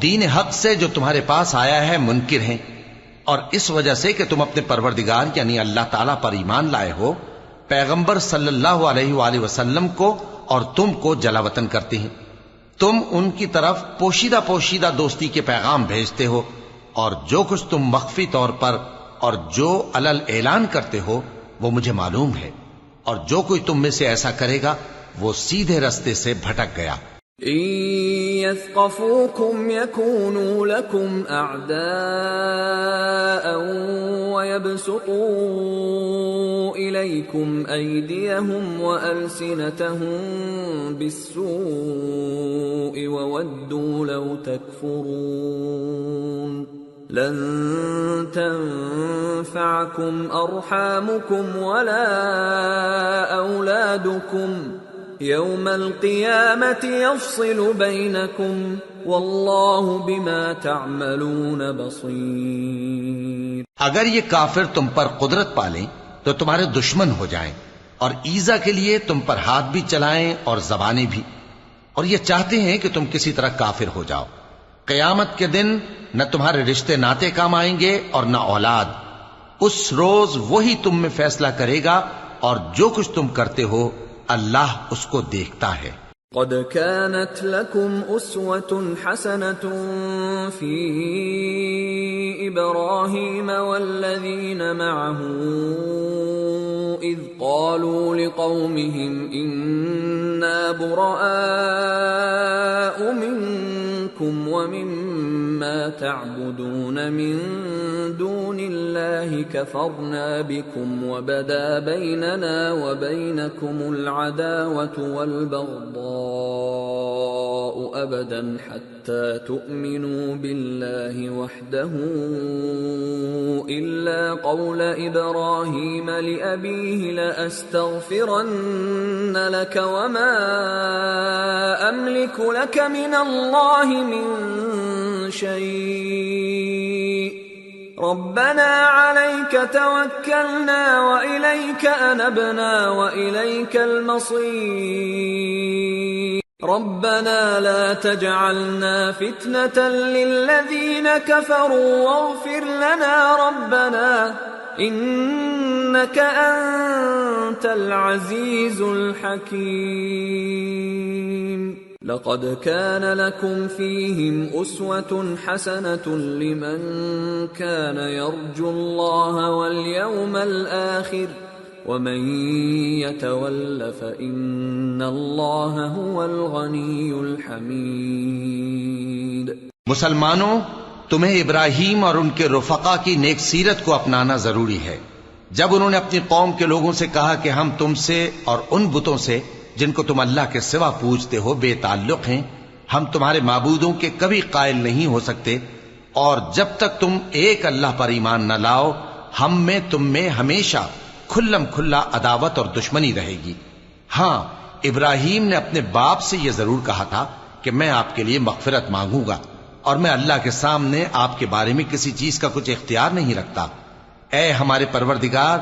دین حق سے جو تمہارے پاس آیا ہے منکر ہیں، اور اس وجہ سے کہ تم اپنے پروردگار یعنی اللہ تعالیٰ پر ایمان لائے ہو، پیغمبر صلی اللہ علیہ وآلہ وسلم کو اور تم کو جلا وطن کرتے ہیں. تم ان کی طرف پوشیدہ پوشیدہ دوستی کے پیغام بھیجتے ہو، اور جو کچھ تم مخفی طور پر اور جو علل اعلان کرتے ہو وہ مجھے معلوم ہے، اور جو کوئی تم میں سے ایسا کرے گا وہ سیدھے رستے سے بھٹک گیا. إن يثقفوكم يكونوا لكم أعداء ويبسطوا إليكم أيديهم وألسنتهم بالسوء وودوا لو تكفرون لن تنفعكم أرحامكم ولا أولادكم يوم القيامة يفصل بينكم والله بما تعملون بصير. اگر یہ کافر تم پر قدرت پالیں تو تمہارے دشمن ہو جائیں، اور ایذا کے لیے تم پر ہاتھ بھی چلائیں اور زبانیں بھی، اور یہ چاہتے ہیں کہ تم کسی طرح کافر ہو جاؤ. قیامت کے دن نہ تمہارے رشتے ناتے کام آئیں گے اور نہ اولاد. اس روز وہی تم میں فیصلہ کرے گا، اور جو کچھ تم کرتے ہو اللہ اس کو دیکھتا ہے. قد كانت لكم أسوة حسنة في إبراهيم والذين معه إذ قالوا لقومهم إنا براء منكم ومما تعبدون من دون الله كفرنا بكم وبدا بيننا وبينكم العداوة والبغضاء أبدا حتى تؤمنوا بالله وحده إلا قول إبراهيم لأبيه لأستغفرن لك وما أملك لك من الله من شيء ربنا عليك توكلنا وإليك أنبنا وإليك المصير ربنا لا تجعلنا فتنة للذين كفروا واغفر لنا ربنا إنك أنت العزيز الحكيم. لقد كان لكم فيهم أسوة حسنة لمن كان يرجو الله واليوم الآخر ومن يتول فإن الله هو الغني الحميد. مسلمانوں، تمہیں ابراہیم اور ان کے رفقا کی نیک سیرت کو اپنانا ضروری ہے. جب انہوں نے اپنی قوم کے لوگوں سے کہا کہ ہم تم سے اور ان بتوں سے جن کو تم اللہ کے سوا پوجتے ہو بے تعلق ہیں، ہم تمہارے معبودوں کے کبھی قائل نہیں ہو سکتے، اور جب تک تم ایک اللہ پر ایمان نہ لاؤ ہم میں تم میں ہمیشہ کھلم کھلا عداوت اور دشمنی رہے گی. ہاں، ابراہیم نے اپنے باپ سے یہ ضرور کہا تھا کہ میں آپ کے لیے مغفرت مانگوں گا، اور میں اللہ کے سامنے آپ کے بارے میں کسی چیز کا کچھ اختیار نہیں رکھتا. اے ہمارے پروردگار،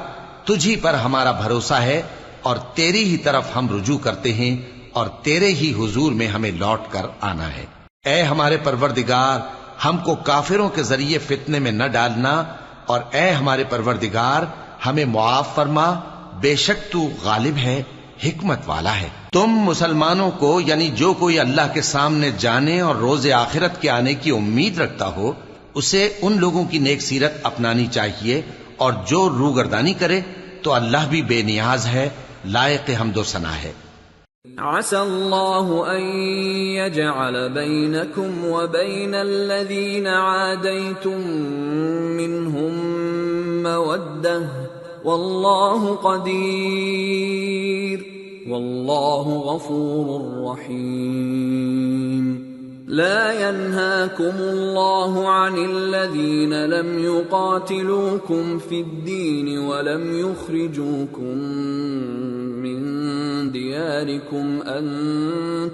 تجھی پر ہمارا بھروسہ ہے اور تیری ہی طرف ہم رجوع کرتے ہیں، اور تیرے ہی حضور میں ہمیں لوٹ کر آنا ہے. اے ہمارے پروردگار، ہم کو کافروں کے ذریعے فتنے میں نہ ڈالنا، اور اے ہمارے پروردگار ہمیں معاف فرما، بے شک تو غالب ہے، حکمت والا ہے. تم مسلمانوں کو یعنی جو کوئی اللہ کے سامنے جانے اور روز آخرت کے آنے کی امید رکھتا ہو اسے ان لوگوں کی نیک سیرت اپنانی چاہیے، اور جو روگردانی کرے تو اللہ بھی بے نیاز ہے، لائق حمد و ثنا ہے. عسى الله أن يجعل بينكم وبين الذين عاديتم منهم مودة والله قدير والله غفور رحيم. لا ينهاكم الله عن الذين لم يقاتلوكم في الدين ولم يخرجوكم من دياركم أن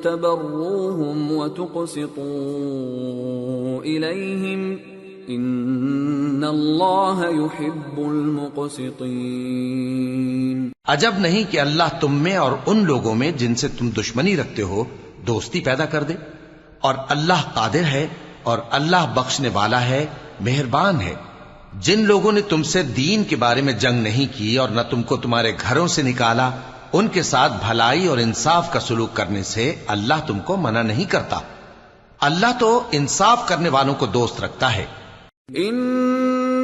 تبروهم وتقسطوا إليهم إن الله يحب المقسطين. عجب نہیں کہ اللہ تم میں اور ان لوگوں میں جن سے تم دشمنی رکھتے ہو دوستی پیدا کر دے، اور اللہ قادر ہے اور اللہ بخشنے والا ہے، مہربان ہے۔ جن لوگوں نے تم سے دین کے بارے میں جنگ نہیں کی اور نہ تم کو تمہارے گھروں سے نکالا، ان کے ساتھ بھلائی اور انصاف کا سلوک کرنے سے اللہ تم کو منع نہیں کرتا۔ اللہ تو انصاف کرنے والوں کو دوست رکھتا ہے۔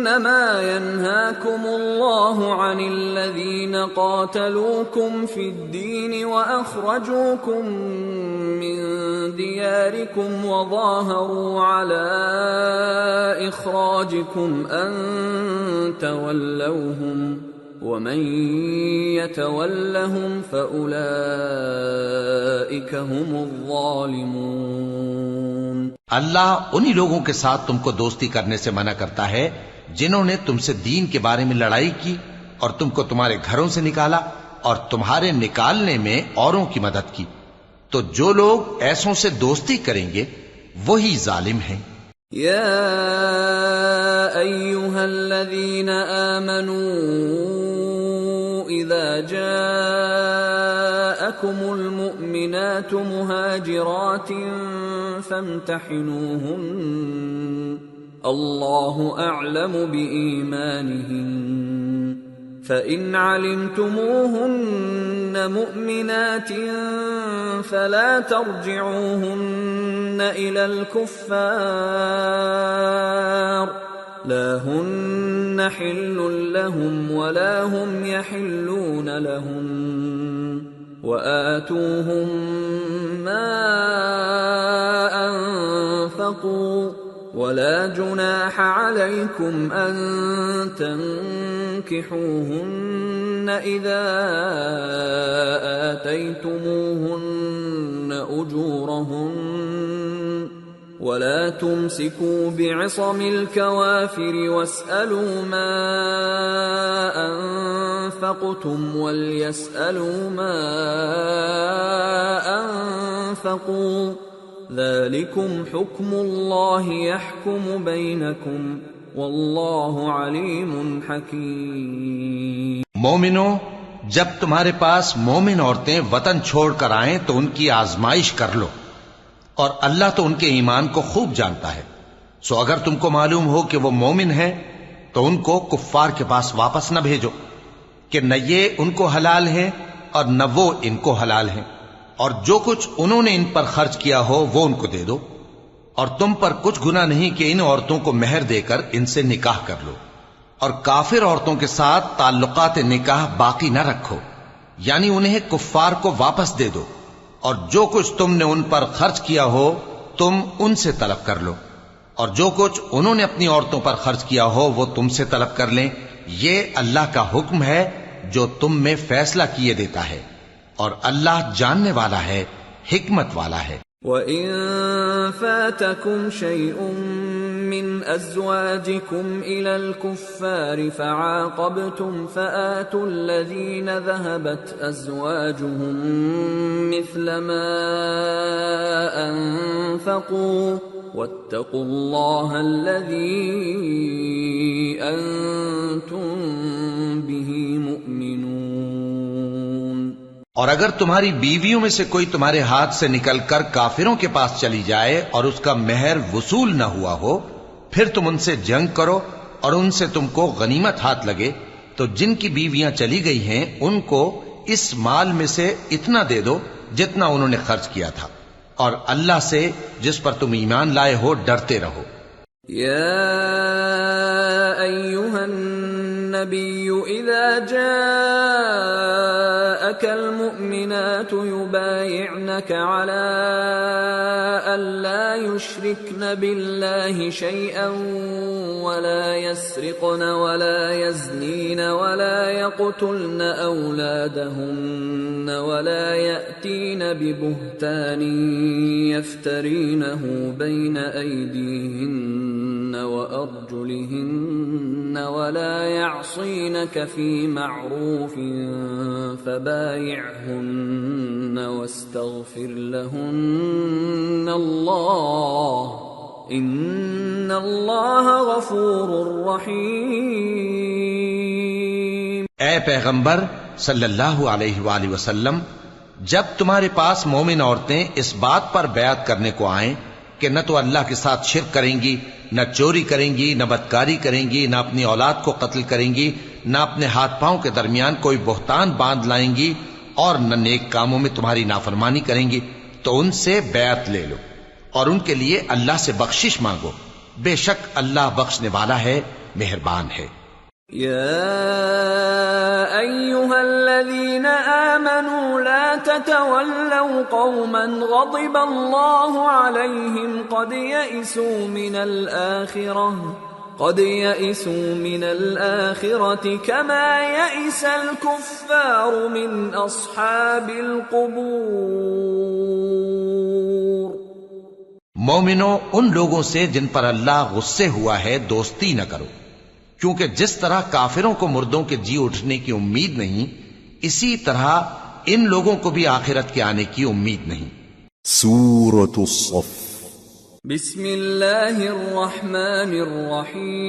انما ينهاكم الله عن الذين قاتلوكم في الدين واخرجوكم من دياركم وظاهروا على اخراجكم ان تولوهم ومن يتولهم فاولئك هم الظالمون۔ اللہ انہی لوگوں کے ساتھ تم کو دوستی کرنے سے منع کرتا ہے جنہوں نے تم سے دین کے بارے میں لڑائی کی اور تم کو تمہارے گھروں سے نکالا اور تمہارے نکالنے میں اوروں کی مدد کی، تو جو لوگ ایسوں سے دوستی کریں گے وہی ظالم ہیں۔ یا ایھا الذین آمنوا اذا جاءکم المؤمنات مہاجرات فامتحنوہن اللہ اعلم بإیمانہن فإن علمتموهن مؤمنات فلا ترجعوهن إلى الكفار لا هن حل لهم ولا هم يحلون لهم وآتوهم ما أنفقوا ولا جناح عليكم أن تنكحوهن إذا آتيتموهن أجورهن ولا تمسكوا بعصم الكوافر واسألوا ما أنفقتم وليسألوا ما أنفقوا ذلكم حكم الله يحكم بينكم والله عليم حكيم۔ مومنو، جب تمہارے پاس مومن عورتیں وطن چھوڑ کر آئیں تو ان کی آزمائش کر لو، اور اللہ تو ان کے ایمان کو خوب جانتا ہے۔ سو اگر تم کو معلوم ہو کہ وہ مومن ہیں تو ان کو کفار کے پاس واپس نہ بھیجو کہ نہ یہ ان کو حلال ہیں اور نہ وہ ان کو حلال ہیں، اور جو کچھ انہوں نے ان پر خرچ کیا ہو وہ ان کو دے دو، اور تم پر کچھ گناہ نہیں کہ ان عورتوں کو مہر دے کر ان سے نکاح کر لو، اور کافر عورتوں کے ساتھ تعلقات نکاح باقی نہ رکھو، یعنی انہیں کفار کو واپس دے دو، اور جو کچھ تم نے ان پر خرچ کیا ہو تم ان سے طلب کر لو، اور جو کچھ انہوں نے اپنی عورتوں پر خرچ کیا ہو وہ تم سے طلب کر لیں۔ یہ اللہ کا حکم ہے جو تم میں فیصلہ کیے دیتا ہے، اور اللہ جاننے والا ہے، حکمت والا ہے۔ وَإِن فَاتَكُمْ شَيْءٌ مِّنْ أَزْوَاجِكُمْ إِلَى الْكُفَّارِ فَعَاقَبْتُمْ فَآتُوا الَّذِينَ ذَهَبَتْ أَزْوَاجُهُم مِّثْلَ مَا أَنفَقُوا وَاتَّقُوا اللَّهَ الَّذِي أَنتُم بِهِ مُؤْمِنُونَ۔ اور اگر تمہاری بیویوں میں سے کوئی تمہارے ہاتھ سے نکل کر کافروں کے پاس چلی جائے اور اس کا مہر وصول نہ ہوا ہو، پھر تم ان سے جنگ کرو اور ان سے تم کو غنیمت ہاتھ لگے، تو جن کی بیویاں چلی گئی ہیں ان کو اس مال میں سے اتنا دے دو جتنا انہوں نے خرچ کیا تھا، اور اللہ سے جس پر تم ایمان لائے ہو ڈرتے رہو۔ یا ایھا النبی اذا جاءك المؤمنات يبايعنك على ألا يشركن بالله شيئا ولا يسرقن ولا يزنين ولا يقتلن أولادهن ولا يأتين ببهتان يفترينه بين أيديهن وأرجلهن ولا يعصينك في معروف فبايعهن واستغفر لهن الله إن الله غفور رحيم۔ اے پیغمبر، صلی اللہ علیہ وآلہ وسلم، جب تمہارے پاس مومن عورتیں اس بات پر بیعت کرنے کو آئیں کہ نہ تو اللہ کے ساتھ شرک کریں گی، نہ چوری کریں گی، نہ بدکاری کریں گی، نہ اپنی اولاد کو قتل کریں گی، نہ اپنے ہاتھ پاؤں کے درمیان کوئی بہتان باندھ لائیں گی، اور نہ نیک کاموں میں تمہاری نافرمانی کریں گی، تو ان سے بیعت لے لو اور ان کے لیے اللہ سے بخشش مانگو، بے شک اللہ بخشنے والا ہے، مہربان ہے۔ يا أيها الذين آمنوا لا تتولوا قوما غضب الله عليهم قد يئسوا من الآخرة كما يئس الكفار من أصحاب القبور۔ مومنو، ان لوگوں سے جن پر اللہ غصے ہوا ہے دوستی نہ کرو، کیونکہ جس طرح کافروں کو مردوں کے جی اٹھنے کی امید نہیں، اسی طرح ان لوگوں کو بھی آخرت کے آنے کی امید نہیں۔ سورة الصف۔ بسم اللہ الرحمن الرحیم۔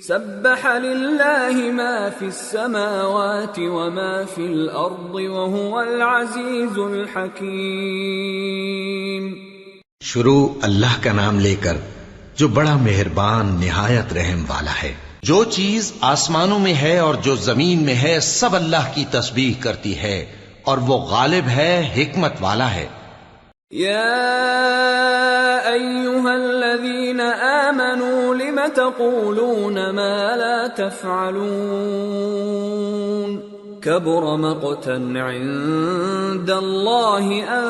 سبح للہ ما فی السماوات وما فی الارض وهو العزیز الحکیم۔ شروع اللہ کا نام لے کر جو بڑا مہربان نہایت رحم والا ہے۔ جو چیز آسمانوں میں ہے اور جو زمین میں ہے سب اللہ کی تسبیح کرتی ہے، اور وہ غالب ہے، حکمت والا ہے۔ یا ایھا الذین آمنوا لم تقولون ما لا تفعلون كبر مقتا عند الله أن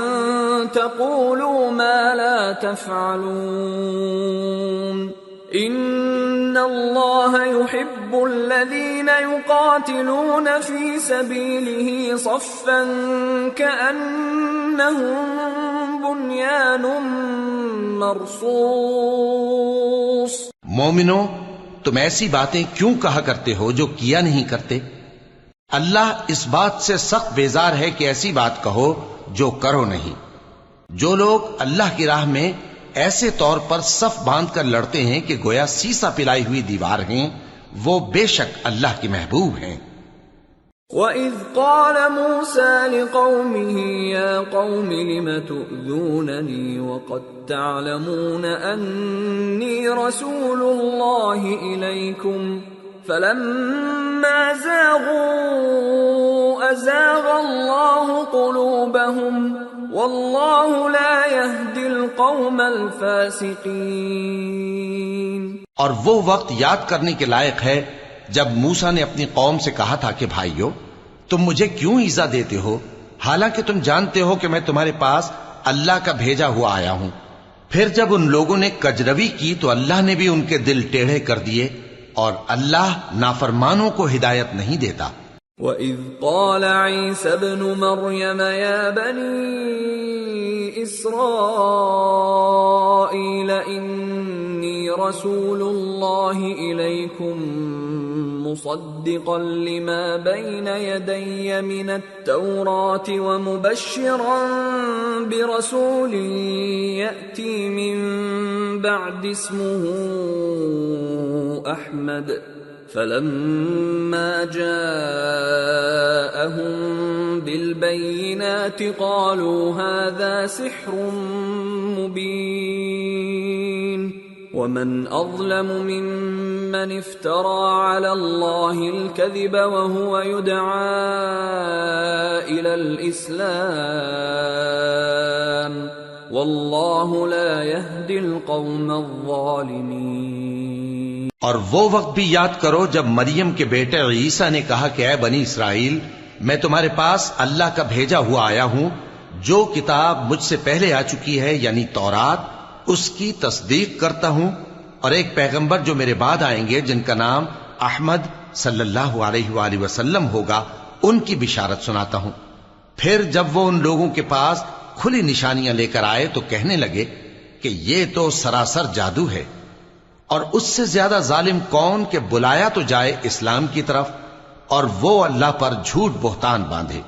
تقولوا ما لا تفعلون إن الله يحب الذين يقاتلون في سبيله صفا كأنهم بنيان مرصوص۔ مومنو، تم ایسی باتیں کیوں کہا کرتے ہو جو کیا نہیں کرتے؟ اللہ اس بات سے سخت بیزار ہے کہ ایسی بات کہو جو کرو نہیں۔ جو لوگ اللہ کی راہ میں ایسے طور پر صف باندھ کر لڑتے ہیں کہ گویا سیسا پلائی ہوئی دیوار ہیں، وہ بے شک اللہ کے محبوب ہیں۔ وَإِذْ قَالَ مُوسَى لِقَوْمِهِ يَا قَوْمِ لِمَ تُؤْذُونَنِي وَقَدْ تَعْلَمُونَ أَنِّي رَسُولُ اللَّهِ إِلَيْكُمْ فَلَمَّا زَاغُوا أَزَاغَ اللَّهُ قُلُوبَهُمْ وَاللَّهُ لَا يَهْدِي الْقَوْمَ الْفَاسِقِينَ۔ اور وہ وقت یاد کرنے کے لائق ہے جب موسیٰ نے اپنی قوم سے کہا تھا کہ بھائیو، تم مجھے کیوں ایذا دیتے ہو، حالانکہ تم جانتے ہو کہ میں تمہارے پاس اللہ کا بھیجا ہوا آیا ہوں۔ پھر جب ان لوگوں نے کجروی کی تو اللہ نے بھی ان کے دل ٹیڑھے کر دیے، اور اللہ نافرمانوں کو ہدایت نہیں دیتا۔ وَإِذْ قَالَ عِيسَى ابْنُ مَرْيَمَ يَا بَنِي إِسْرَائِيلَ إِنِّي رَسُولُ اللَّهِ إِلَيْكُمْ مُصَدِّقًا لِمَا بَيْنَ يَدَيَّ مِنَ التَّوْرَاةِ وَمُبَشِّرًا بِرَسُولٍ يَأْتِي مِن بَعْدِ اسْمُهُ أَحْمَدُ فَلَمَّا جَاءَهُم بِالْبَيِّنَاتِ قَالُوا هَذَا سِحْرٌ مُبِينٌ وَمَنْ أَظْلَمُ مِمَّنِ افْتَرَى عَلَى اللَّهِ الْكَذِبَ وَهُوَ يُدْعَى إِلَى الْإِسْلَامِ وَاللَّهُ لَا يَهْدِي الْقَوْمَ الظَّالِمِينَ۔ اور وہ وقت بھی یاد کرو جب مریم کے بیٹے عیسیٰ نے کہا کہ اے بنی اسرائیل، میں تمہارے پاس اللہ کا بھیجا ہوا آیا ہوں، جو کتاب مجھ سے پہلے آ چکی ہے یعنی تورات، اس کی تصدیق کرتا ہوں، اور ایک پیغمبر جو میرے بعد آئیں گے جن کا نام احمد صلی اللہ علیہ وآلہ وسلم ہوگا، ان کی بشارت سناتا ہوں۔ پھر جب وہ ان لوگوں کے پاس کھلی نشانیاں لے کر آئے تو کہنے لگے کہ یہ تو سراسر جادو ہے، اور اس سے زیادہ ظالم کون کہ بلایا تو جائے اسلام کی طرف اور وہ اللہ پر جھوٹ بہتان باندھے،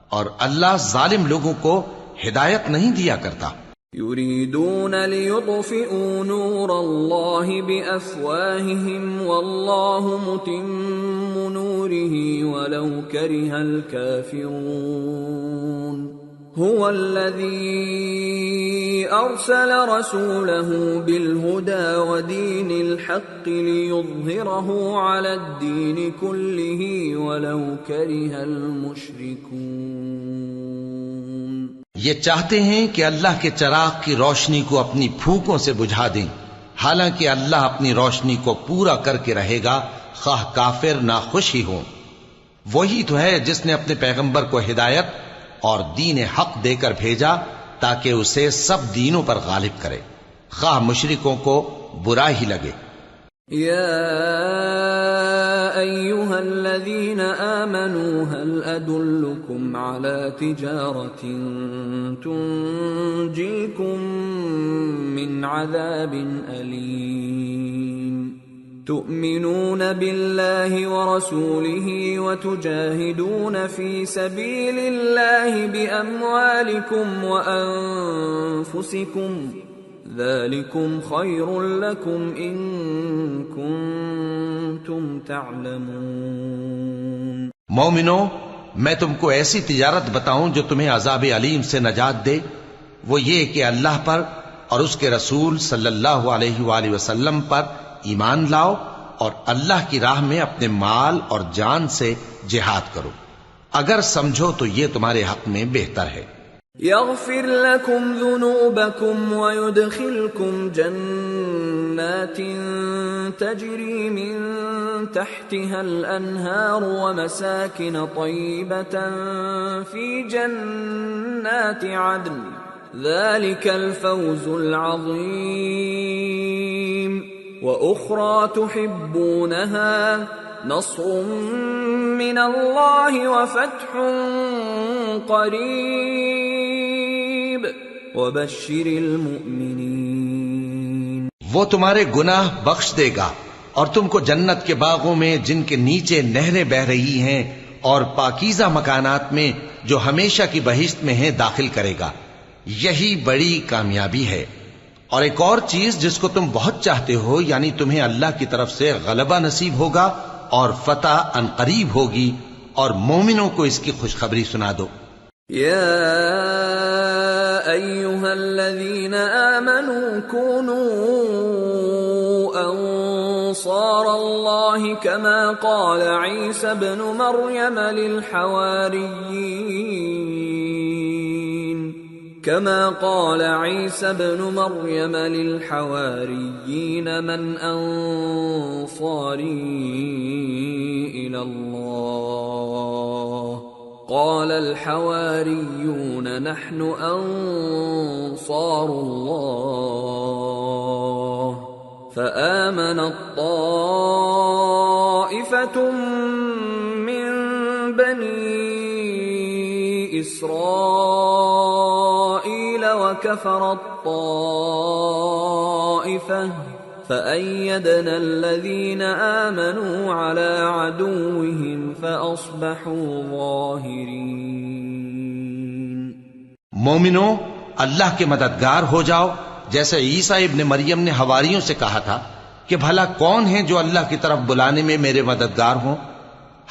اور اللہ ظالم لوگوں کو ہدایت نہیں دیا کرتا۔ يريدون ليطفئوا نور الله بأفواههم والله متم نوره ولو كره الكافرون هو الذي أرسل رسوله بالهدى ودين الحق ليظهره على الدين كله ولو كره المشركون۔ یہ چاہتے ہیں کہ اللہ کے چراغ کی روشنی کو اپنی پھونکوں سے بجھا دیں، حالانکہ اللہ اپنی روشنی کو پورا کر کے رہے گا خواہ کافر ناخوش ہی ہوں۔ وہی تو ہے جس نے اپنے پیغمبر کو ہدایت اور دین حق دے کر بھیجا تاکہ اسے سب دینوں پر غالب کرے، خواہ مشرکوں کو برا ہی لگے۔ یا ایہا الذین آمنوا هل ادلکم علی تجارت تنجیکم من عذاب علیم تؤمنون بالله ورسوله وتجاهدون في سبيل الله بأموالكم وأنفسكم ذلكم خير لكم إن كنتم تعلمون۔ مومنو، میں تم کو ایسی تجارت بتاؤں جو تمہیں عذاب علیم سے نجات دے، وہ یہ کہ اللہ پر اور اس کے رسول صلی اللہ علیہ وآلہ وسلم پر ایمان لاؤ اور اللہ کی راہ میں اپنے مال اور جان سے جہاد کرو، اگر سمجھو تو یہ تمہارے حق میں بہتر ہے۔ یغفر لکم ذنوبکم ویدخلکم جنات تجری من تحتها الانہار ومساکن طیبة فی جنات عدن ذلك الفوز العظیم۔ وَأُخْرَى تُحِبُّونَهَا نَصْرٌ مِّنَ اللَّهِ وَفَتْحٌ قَرِيبٌ وَبَشِّرِ الْمُؤْمِنِينَ۔ وہ تمہارے گناہ بخش دے گا اور تم کو جنت کے باغوں میں جن کے نیچے نہریں بہ رہی ہیں اور پاکیزہ مکانات میں جو ہمیشہ کی بہشت میں ہیں داخل کرے گا، یہی بڑی کامیابی ہے۔ اور ایک اور چیز جس کو تم بہت چاہتے ہو، یعنی تمہیں اللہ کی طرف سے غلبہ نصیب ہوگا اور فتح عنقریب ہوگی، اور مومنوں کو اس کی خوشخبری سنا دو۔ یا ایہا الذین آمنوا کونوا انصار اللہ کما قال عیسی ابن مریم للحواریین كما قال عيسى ابن مريم للحواريين من أنصاري إلى الله قال الحواريون نحن أنصار الله فآمنت طائفة من بني إسرائيل وكفرت طائفة فأيدنا الذين آمنوا على عدوهم فأصبحوا ظاهرين۔ مومنو، اللہ کے مددگار ہو جاؤ، جیسے عیسیٰ ابن مریم نے حواریوں سے کہا تھا کہ بھلا کون ہیں جو اللہ کی طرف بلانے میں میرے مددگار ہوں؟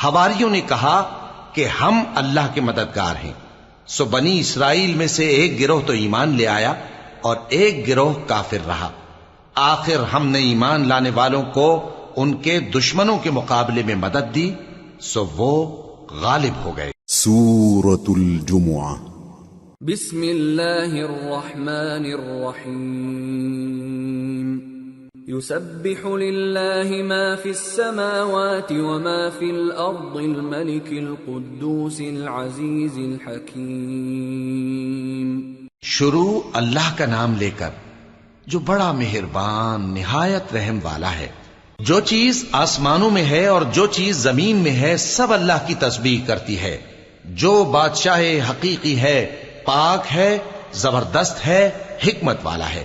حواریوں نے کہا کہ ہم اللہ کے مددگار ہیں۔ سو بنی اسرائیل میں سے ایک گروہ تو ایمان لے آیا اور ایک گروہ کافر رہا۔ آخر ہم نے ایمان لانے والوں کو ان کے دشمنوں کے مقابلے میں مدد دی، سو وہ غالب ہو گئے۔ سورة الجمعہ۔ بسم اللہ الرحمن الرحیم۔ يسبح لله ما في السماوات وما في الأرض الملك القدوس العزيز الحكيم۔ شروع اللہ کا نام لے کر جو بڑا مہربان نہایت رحم والا ہے۔ جو چیز آسمانوں میں ہے اور جو چیز زمین میں ہے سب اللہ کی تسبیح کرتی ہے۔ جو بادشاہ حقیقی ہے، پاک ہے، زبردست ہے، حکمت والا ہے۔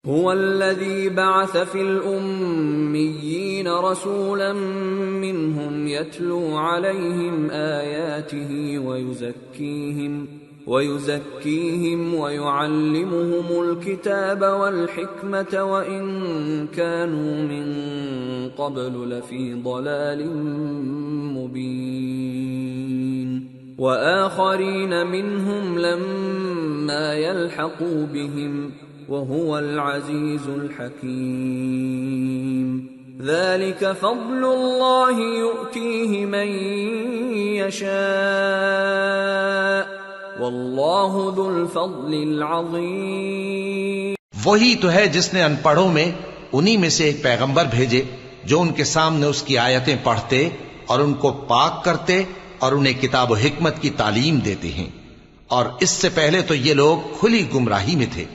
هو الذي بعث في الأميين رسولا منهم يتلو عليهم آياته ويزكيهم ويعلمهم الكتاب والحكمة وإن كانوا من قبل لفي ضلال مبين وآخرين منهم لما يلحقوا بهم وهو العزيز الحكيم ذلك فضل الله يؤتيه من يشاء واللہ ذو الفضل العظیم۔ وہی تو ہے جس نے ان پڑھوں میں انہی میں سے ایک پیغمبر بھیجے جو ان کے سامنے اس کی آیتیں پڑھتے اور ان کو پاک کرتے اور انہیں کتاب و حکمت کی تعلیم دیتے ہیں، اور اس سے پہلے تو یہ لوگ کھلی گمراہی میں تھے،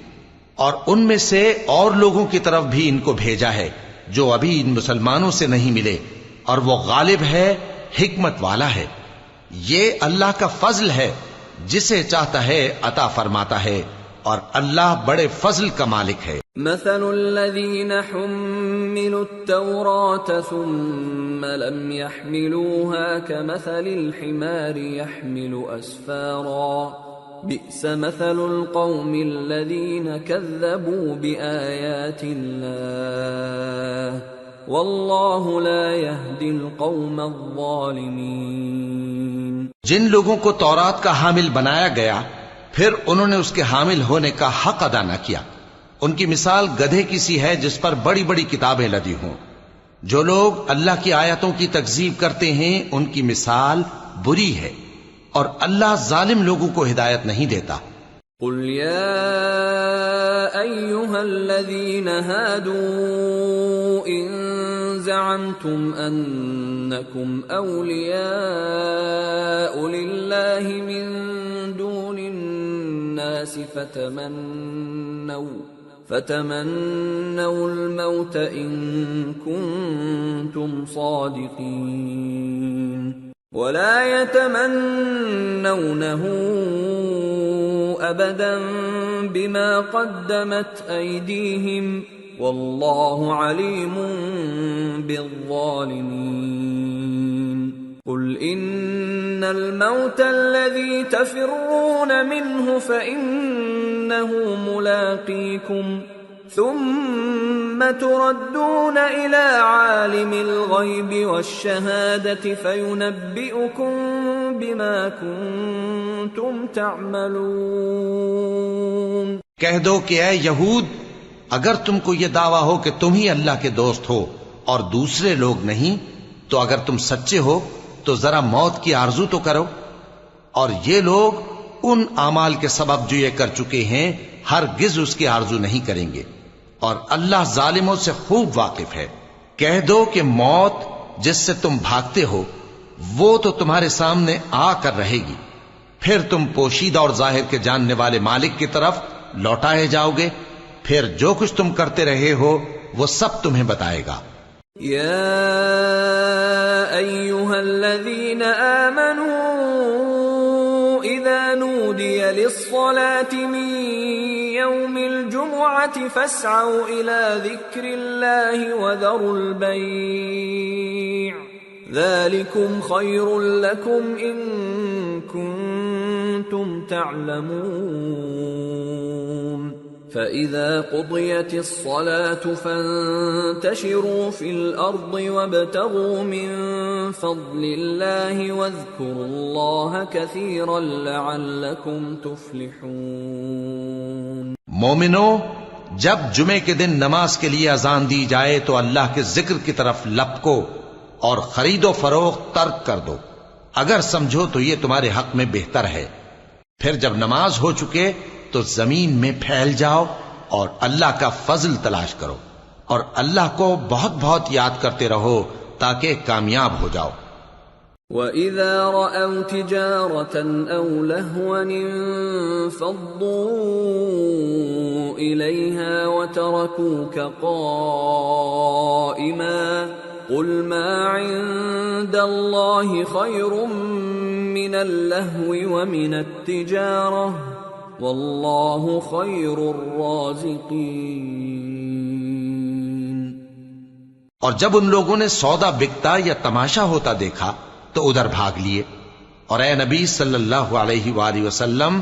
اور ان میں سے اور لوگوں کی طرف بھی ان کو بھیجا ہے جو ابھی ان مسلمانوں سے نہیں ملے، اور وہ غالب ہے، حکمت والا ہے۔ یہ اللہ کا فضل ہے، جسے چاہتا ہے عطا فرماتا ہے، اور اللہ بڑے فضل کا مالک ہے۔ مثل الذين حملوا التوراة ثم لم يحملوها كمثل الحمار يحمل أسفارا بئس مثل القوم الذين كذبوا بآيات الله واللہ لا يهدی القوم الظالمین۔ جن لوگوں کو تورات کا حامل بنایا گیا پھر انہوں نے اس کے حامل ہونے کا حق ادا نہ کیا، ان کی مثال گدھے کی سی ہے جس پر بڑی بڑی کتابیں لدی ہوں۔ جو لوگ اللہ کی آیتوں کی تکذیب کرتے ہیں ان کی مثال بری ہے، اور اللہ ظالم لوگوں کو ہدایت نہیں دیتا۔ قل یا ایھا الذین ھادوا ان زعمتم انکم اولیاء للہ من دون الناس فتمنوا الموت ان کنتم صادقین ولا يتمنونه ابدا بما قدمت ايديهم والله عليم بالظالمين قل ان الموت الذي تفرون منه فانه ملاقيكم ثم تردون إلى عالم الغيب والشهادة فينبئكم بما كنتم تعملون۔ کہہ دو کہ اے یہود، اگر تم کو یہ دعویٰ ہو کہ تم ہی اللہ کے دوست ہو اور دوسرے لوگ نہیں، تو اگر تم سچے ہو تو ذرا موت کی آرزو تو کرو، اور یہ لوگ ان اعمال کے سبب جو یہ کر چکے ہیں ہرگز اس کی آرزو نہیں کریں گے، اور اللہ ظالموں سے خوب واقف ہے۔ کہہ دو کہ موت جس سے تم بھاگتے ہو وہ تو تمہارے سامنے آ کر رہے گی، پھر تم پوشیدہ اور ظاہر کے جاننے والے مالک کی طرف لوٹائے جاؤ گے، پھر جو کچھ تم کرتے رہے ہو وہ سب تمہیں بتائے گا۔ یا ایھا الذین آمنوا اذا نودی للصلاة من يوم الجمعة فاسعوا إلى ذكر الله وذروا البيع ذلكم خير لكم إن كنتم تعلمون فإذا قضيت الصلاة فانتشروا في الأرض وابتغوا من فضل الله واذكروا الله كثيرا لعلكم تفلحون۔ مومنو، جب جمعے کے دن نماز کے لیے اذان دی جائے تو اللہ کے ذکر کی طرف لپکو اور خرید و فروخت ترک کر دو، اگر سمجھو تو یہ تمہارے حق میں بہتر ہے۔ پھر جب نماز ہو چکے تو زمین میں پھیل جاؤ اور اللہ کا فضل تلاش کرو، اور اللہ کو بہت بہت یاد کرتے رہو تاکہ کامیاب ہو جاؤ۔ وَإِذَا رَأَوْا تِجَارَةً أَوْ لَهْوًا انفَضُّوا إِلَيْهَا وَتَرَكُوكَ قَائِمًا قُلْ مَا عِندَ اللَّهِ خَيْرٌ مِّنَ اللَّهْوِ وَمِنَ التِّجَارَةِ وَاللَّهُ خَيْرُ الرَّازِقِينَ۔ اور جب ان لوگوں نے سودا بکتا یا تماشا ہوتا دیکھا تو ادھر بھاگ لیے، اور اے نبی صلی اللہ علیہ وآلہ وسلم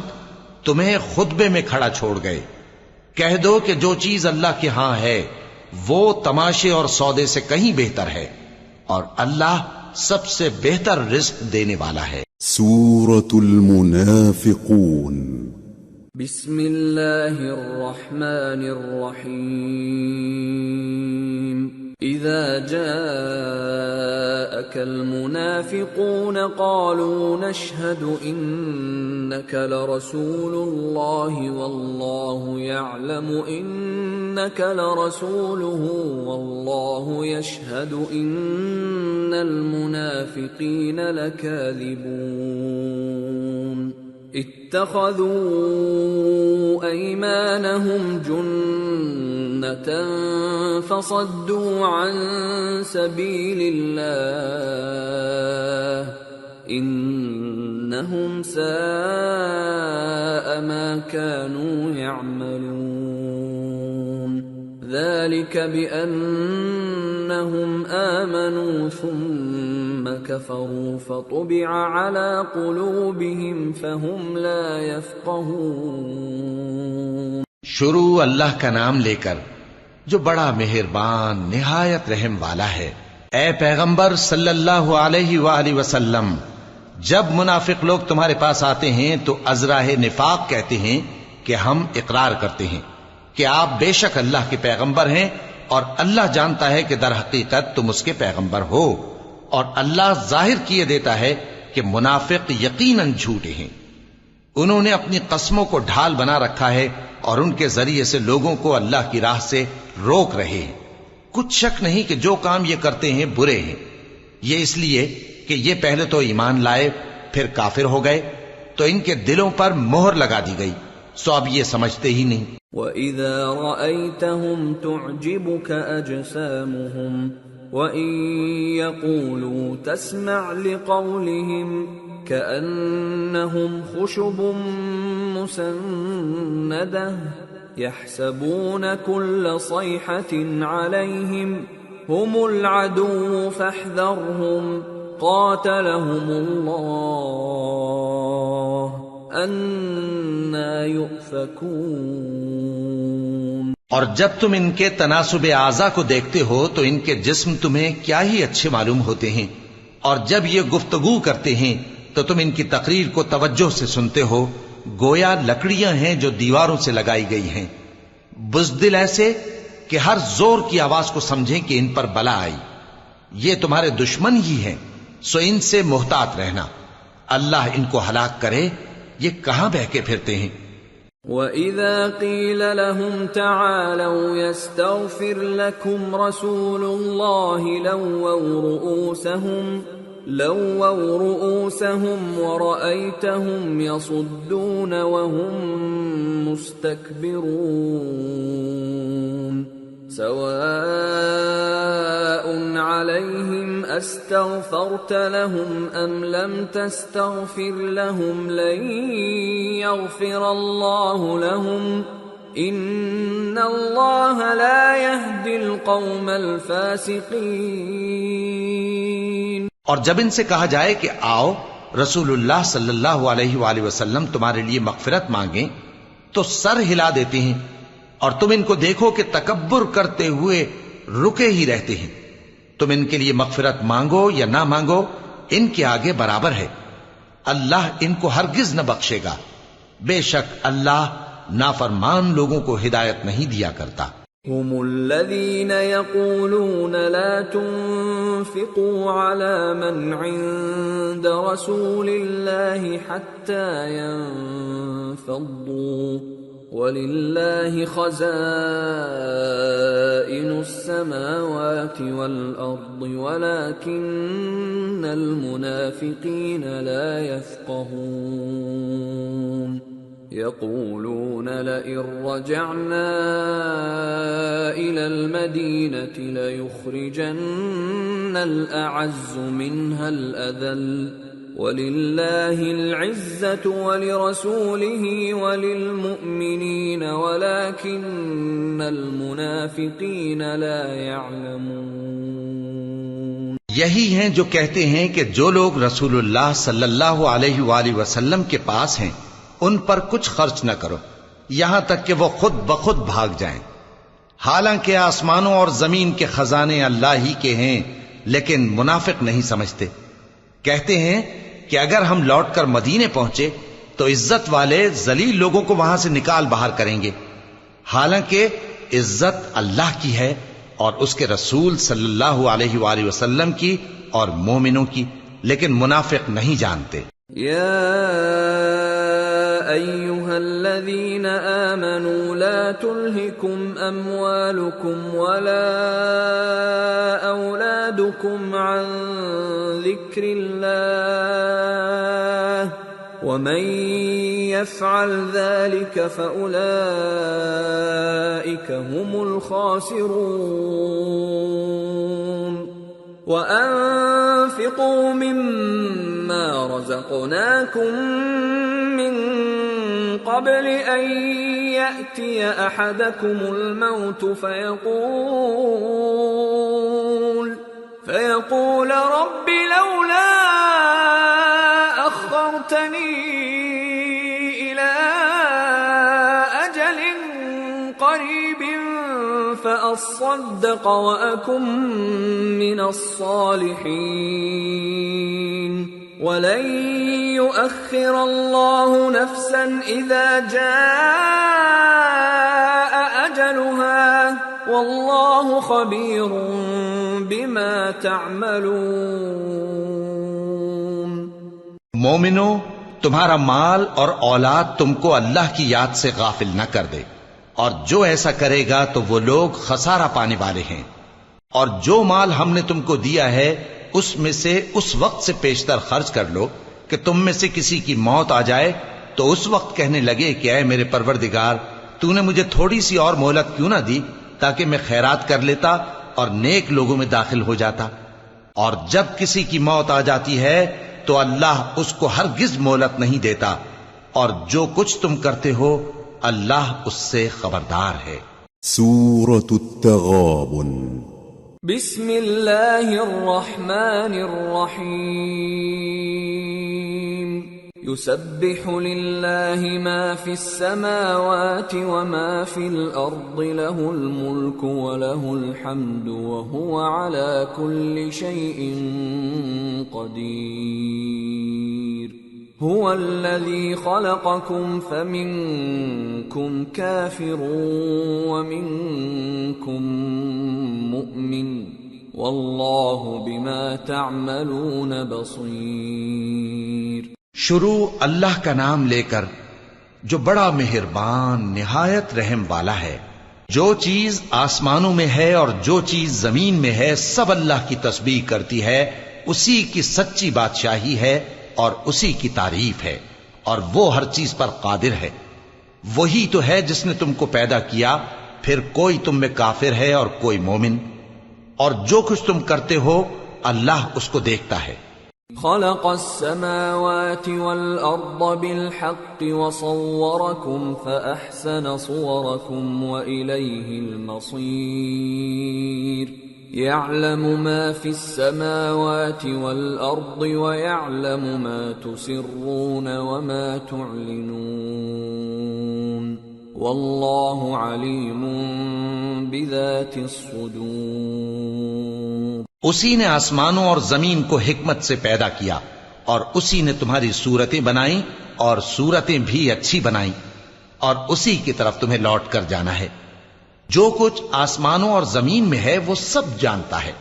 تمہیں خطبے میں کھڑا چھوڑ گئے. کہہ دو کہ جو چیز اللہ کے ہاں ہے وہ تماشے اور سودے سے کہیں بہتر ہے، اور اللہ سب سے بہتر رزق دینے والا ہے. سورة المنافقون. بسم اللہ الرحمن الرحیم. اذا جاءك المنافقون قالوا نشهد انك لرسول الله والله يعلم انك لرسوله والله يشهد ان المنافقين لكاذبون. اتخذوا ايمانهم جنة فصدوا عن سبيل الله انهم ساء ما كانوا يعملون. ذلك بأنهم آمنوا ثم كفروا فطبع على قلوبهم فهم لا يفقهون. شروع اللہ کا نام لے کر جو بڑا مہربان نہایت رحم والا ہے. اے پیغمبر صلی اللہ علیہ وآلہ وسلم، جب منافق لوگ تمہارے پاس آتے ہیں تو ازراہ نفاق کہتے ہیں کہ ہم اقرار کرتے ہیں کہ آپ بے شک اللہ کے پیغمبر ہیں، اور اللہ جانتا ہے کہ در حقیقت تم اس کے پیغمبر ہو، اور اللہ ظاہر کیے دیتا ہے کہ منافق یقیناً جھوٹے ہیں. انہوں نے اپنی قسموں کو ڈھال بنا رکھا ہے اور ان کے ذریعے سے لوگوں کو اللہ کی راہ سے روک رہے ہیں. کچھ شک نہیں کہ جو کام یہ کرتے ہیں برے ہیں. یہ اس لیے کہ یہ پہلے تو ایمان لائے پھر کافر ہو گئے، تو ان کے دلوں پر مہر لگا دی گئی، سو اب یہ سمجھتے ہی نہیں. وَإِذَا رَأَيْتَهُمْ تُعْجِبُكَ أَجْسَامُهُمْ وَإِن يَقُولُوا تَسْمَعْ لِقَوْلِهِمْ كَأَنَّهُمْ خُشُبٌ مُّسَنَّدَةٌ يَحْسَبُونَ كُلَّ صَيْحَةٍ عَلَيْهِمْ هُمُ الْعَدُوُّ فَاحْذَرْهُمْ قَاتَلَهُمُ اللَّهُ أَنَّى يُؤْفَكُونَ. اور جب تم ان کے تناسب اعضاء کو دیکھتے ہو تو ان کے جسم تمہیں کیا ہی اچھے معلوم ہوتے ہیں، اور جب یہ گفتگو کرتے ہیں تو تم ان کی تقریر کو توجہ سے سنتے ہو، گویا لکڑیاں ہیں جو دیواروں سے لگائی گئی ہیں. بزدل ایسے کہ ہر زور کی آواز کو سمجھیں کہ ان پر بلا آئی. یہ تمہارے دشمن ہی ہیں، سو ان سے محتاط رہنا. اللہ ان کو ہلاک کرے، یہ کہاں بہکے پھرتے ہیں. وَإِذَا قِيلَ لَهُمْ تَعَالَوْا يَسْتَغْفِرْ لَكُمْ رَسُولُ اللَّهِ لَوَّوْا رُؤُوسَهُمْ وَرَأَيْتَهُمْ يَصُدُّونَ وَهُمْ مُسْتَكْبِرُونَ. سواء عليهم استغفرت لهم ام لم تستغفر لهم لن يغفر الله لهم ان الله لا يهدي القوم الفاسقين. اور جب ان سے کہا جائے کہ آؤ رسول اللہ صلی اللہ علیہ وآلہ وسلم تمہارے لیے مغفرت مانگیں تو سر ہلا دیتے ہیں، اور تم ان کو دیکھو کہ تکبر کرتے ہوئے رکے ہی رہتے ہیں. تم ان کے لیے مغفرت مانگو یا نہ مانگو، ان کے آگے برابر ہے. اللہ ان کو ہرگز نہ بخشے گا. بے شک اللہ نافرمان لوگوں کو ہدایت نہیں دیا کرتا. هم الذين يقولون لا تنفقوا على من عند رسول الله حتى ينفضوا وَلِلَّهِ خَزَائِنُ السَّمَاوَاتِ وَالْأَرْضِ وَلَكِنَّ الْمُنَافِقِينَ لَا يَفْقَهُونَ يَقُولُونَ لَئِن رَّجَعْنَا إِلَى الْمَدِينَةِ لَيُخْرِجَنَّ الْأَعَزُّ مِنْهَا الْأَذَلَّ وَلِلَّهِ الْعِزَّةُ وَلِرَسُولِهِ وَلِلْمُؤْمِنِينَ وَلَكِنَّ الْمُنَافِقِينَ لَا يَعْلَمُونَ. یہی ہیں جو کہتے ہیں کہ جو لوگ رسول اللہ صلی اللہ علیہ وآلہ وسلم کے پاس ہیں ان پر کچھ خرچ نہ کرو یہاں تک کہ وہ خود بخود بھاگ جائیں، حالانکہ آسمانوں اور زمین کے خزانے اللہ ہی کے ہیں، لیکن منافق نہیں سمجھتے۔ کہتے ہیں کہ اگر ہم لوٹ کر مدینے پہنچے تو عزت والے ذلیل لوگوں کو وہاں سے نکال باہر کریں گے، حالانکہ عزت اللہ کی ہے اور اس کے رسول صلی اللہ علیہ وآلہ وسلم کی اور مومنوں کی، لیکن منافق نہیں جانتے۔ یا ایھا الذین آمنوا لا تلہکم اموالکم ولا اولادکم عن ذکر اللہ ومن يفعل ذلك فأولئك هم الخاسرون وأنفقوا مما رزقناكم من قبل أن يأتي أحدكم الموت فيقول رب لولا أخرتني إلى أجل قريب فأصدق وأكن من الصالحين ولن يؤخر الله نفسا إذا جاء أجلها والله خبير بما تعملون۔ مومنو، تمہارا مال اور اولاد تم کو اللہ کی یاد سے غافل نہ کر دے، اور جو ایسا کرے گا تو وہ لوگ خسارہ پانے والے ہیں۔ اور جو مال ہم نے تم کو دیا ہے اس میں سے اس وقت سے پیشتر خرچ کر لو کہ تم میں سے کسی کی موت آ جائے تو اس وقت کہنے لگے کہ اے میرے پروردگار، تو نے مجھے تھوڑی سی اور مہلت کیوں نہ دی تاکہ میں خیرات کر لیتا اور نیک لوگوں میں داخل ہو جاتا۔ اور جب کسی کی موت آ جاتی ہے تو اللہ اس کو ہرگز مہلت نہیں دیتا، اور جو کچھ تم کرتے ہو اللہ اس سے خبردار ہے۔ سورة التغابن۔ بسم اللہ الرحمن الرحیم۔ يسبح للہ ما فی السماوات وما فی الارض له الملک وله الحمد وهو على كل شيء قدیر۔ هو الذي خلقكم فمنكم كافر ومنكم مؤمن والله بما تعملون بصير۔ شروع اللہ کا نام لے کر جو بڑا مہربان نہایت رحم والا ہے۔ جو چیز آسمانوں میں ہے اور جو چیز زمین میں ہے سب اللہ کی تسبیح کرتی ہے، اسی کی سچی بادشاہی ہے اور اسی کی تعریف ہے، اور وہ ہر چیز پر قادر ہے۔ وہی تو ہے جس نے تم کو پیدا کیا، پھر کوئی تم میں کافر ہے اور کوئی مومن، اور جو کچھ تم کرتے ہو اللہ اس کو دیکھتا ہے۔ خلق السماوات والأرض بالحق وصوركم فأحسن صوركم وإليه المصير۔ يعلم ما في السماوات والأرض ويعلم ما تسرون وما تعلنون والله عليم بذات الصدور۔ اسی نے آسمانوں اور زمین کو حکمت سے پیدا کیا، اور اسی نے تمہاری صورتیں بنائیں اور صورتیں بھی اچھی بنائیں، اور اسی کی طرف تمہیں لوٹ کر جانا ہے۔ جو کچھ آسمانوں اور زمین میں ہے وہ سب جانتا ہے،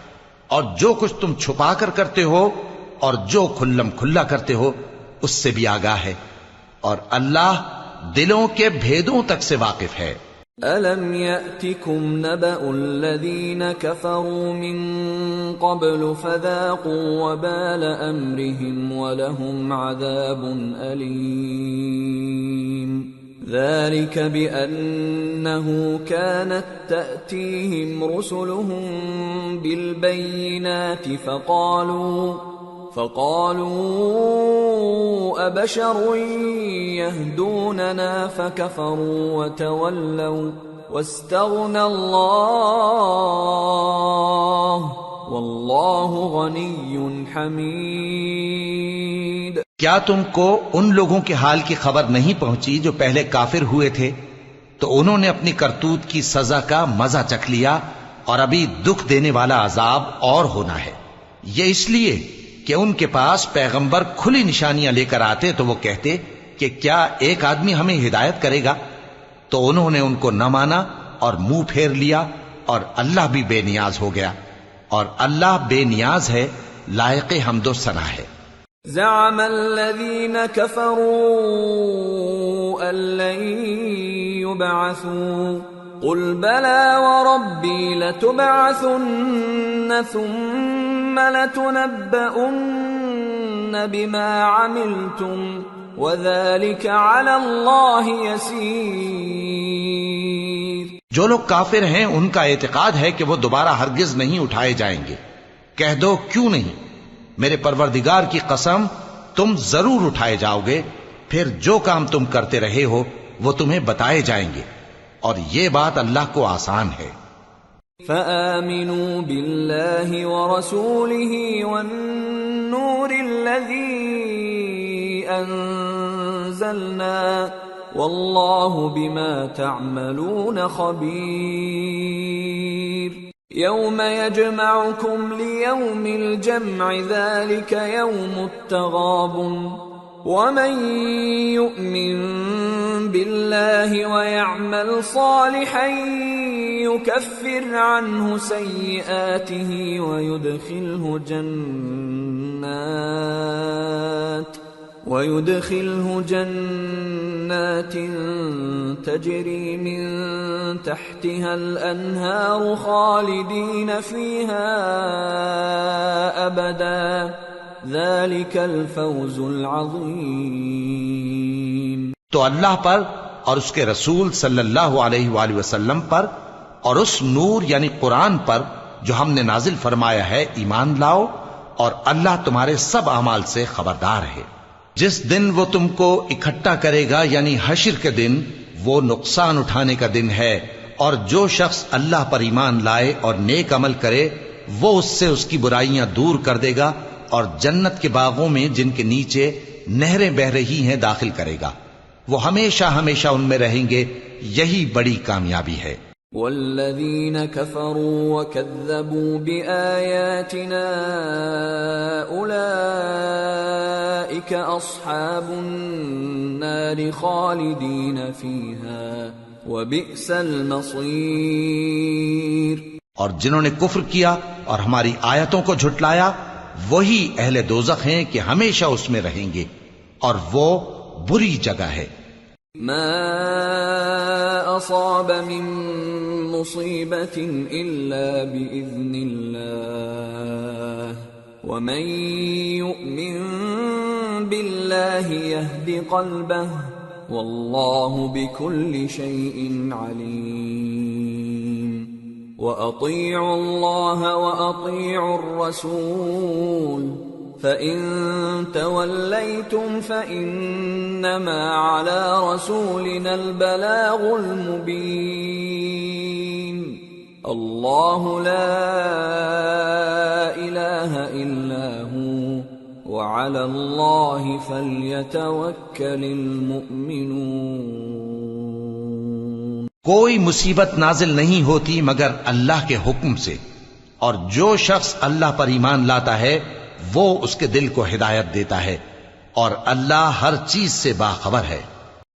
اور جو کچھ تم چھپا کر کرتے ہو اور جو کھلم کھلا کرتے ہو اس سے بھی آگاہ ہے، اور اللہ دلوں کے بھیدوں تک سے واقف ہے۔ أَلَمْ يَأْتِكُمْ نَبَأُ الَّذِينَ كَفَرُوا مِن قَبْلُ فَذَاقُوا وَبَالَ أَمْرِهِمْ وَلَهُمْ عَذَابٌ أَلِيمٌ ذَلِكَ بِأَنَّهُ كَانَتْ تَأْتِيهِمْ رُسُلُهُم بِالْبَيِّنَاتِ فقالوا أبشر يهدوننا فكفروا وتولوا واستغنى الله والله غني حميد۔ کیا تم کو ان لوگوں کے حال کی خبر نہیں پہنچی جو پہلے کافر ہوئے تھے؟ تو انہوں نے اپنی کرتوت کی سزا کا مزہ چکھ لیا، اور ابھی دکھ دینے والا عذاب اور ہونا ہے۔ یہ اس لیے کہ ان کے پاس پیغمبر کھلی نشانیاں لے کر آتے تو وہ کہتے کہ کیا ایک آدمی ہمیں ہدایت کرے گا؟ تو انہوں نے ان کو نہ مانا اور منہ پھیر لیا، اور اللہ بھی بے نیاز ہو گیا، اور اللہ بے نیاز ہے، لائق حمد و ثنا ہے۔ زعم الذين كفروا أن لن يبعثوا قل بلى وربي لتبعثن ثم لتنبؤن بما عملتم وذلك على الله يسير۔ جو لوگ کافر ہیں ان کا اعتقاد ہے کہ وہ دوبارہ ہرگز نہیں اٹھائے جائیں گے۔ کہہ دو کیوں نہیں، میرے پروردگار کی قسم تم ضرور اٹھائے جاؤ گے، پھر جو کام تم کرتے رہے ہو وہ تمہیں بتائے جائیں گے، اور یہ بات اللہ کو آسان ہے۔ فآمنوا بالله ورسوله والنور الذي أنزلنا والله بما تعملون خبير۔ يوم يجمعكم ليوم الجمع ذلك يوم التغابن ومن يؤمن بالله ويعمل صالحا يكفر عنه سيئاته ويدخله جنات تجري من تحتها الأنهار خالدين فيها أبدا ذلك الفوز العظيم۔ تو اللہ پر اور اس کے رسول صلی اللہ علیہ وآلہ وسلم پر اور اس نور یعنی قرآن پر جو ہم نے نازل فرمایا ہے ایمان لاؤ، اور اللہ تمہارے سب اعمال سے خبردار ہے۔ جس دن وہ تم کو اکٹھا کرے گا یعنی حشر کے دن، وہ نقصان اٹھانے کا دن ہے، اور جو شخص اللہ پر ایمان لائے اور نیک عمل کرے وہ اس سے اس کی برائیاں دور کر دے گا، اور جنت کے باغوں میں جن کے نیچے نہریں بہ رہی ہیں داخل کرے گا، وہ ہمیشہ ہمیشہ ان میں رہیں گے، یہی بڑی کامیابی ہے۔ والذین کفروا وکذبوا بآیاتنا اولئک اصحاب النار خالدین فیہا وبئس المصیر۔ اور جنہوں نے کفر کیا اور ہماری آیتوں کو جھٹلایا وہی اہل دوزخ ہیں کہ ہمیشہ اس میں رہیں گے، اور وہ بری جگہ ہے۔ ما اصاب من مصیبت الا باذن اللہ ومن یؤمن باللہ یہد قلبہ واللہ بكل شیء علیم۔ وَأَطِيعُوا اللَّهَ وَأَطِيعُوا الرَّسُولَ فَإِن تَوَلَّيْتُمْ فَإِنَّمَا عَلَى رَسُولِنَا الْبَلَاغُ الْمُبِينُ۔ اللَّهُ لَا إِلَٰهَ إِلَّا هُوَ وَعَلَى اللَّهِ فَلْيَتَوَكَّلِ الْمُؤْمِنُونَ۔ کوئی مصیبت نازل نہیں ہوتی مگر اللہ کے حکم سے، اور جو شخص اللہ پر ایمان لاتا ہے وہ اس کے دل کو ہدایت دیتا ہے، اور اللہ ہر چیز سے باخبر ہے۔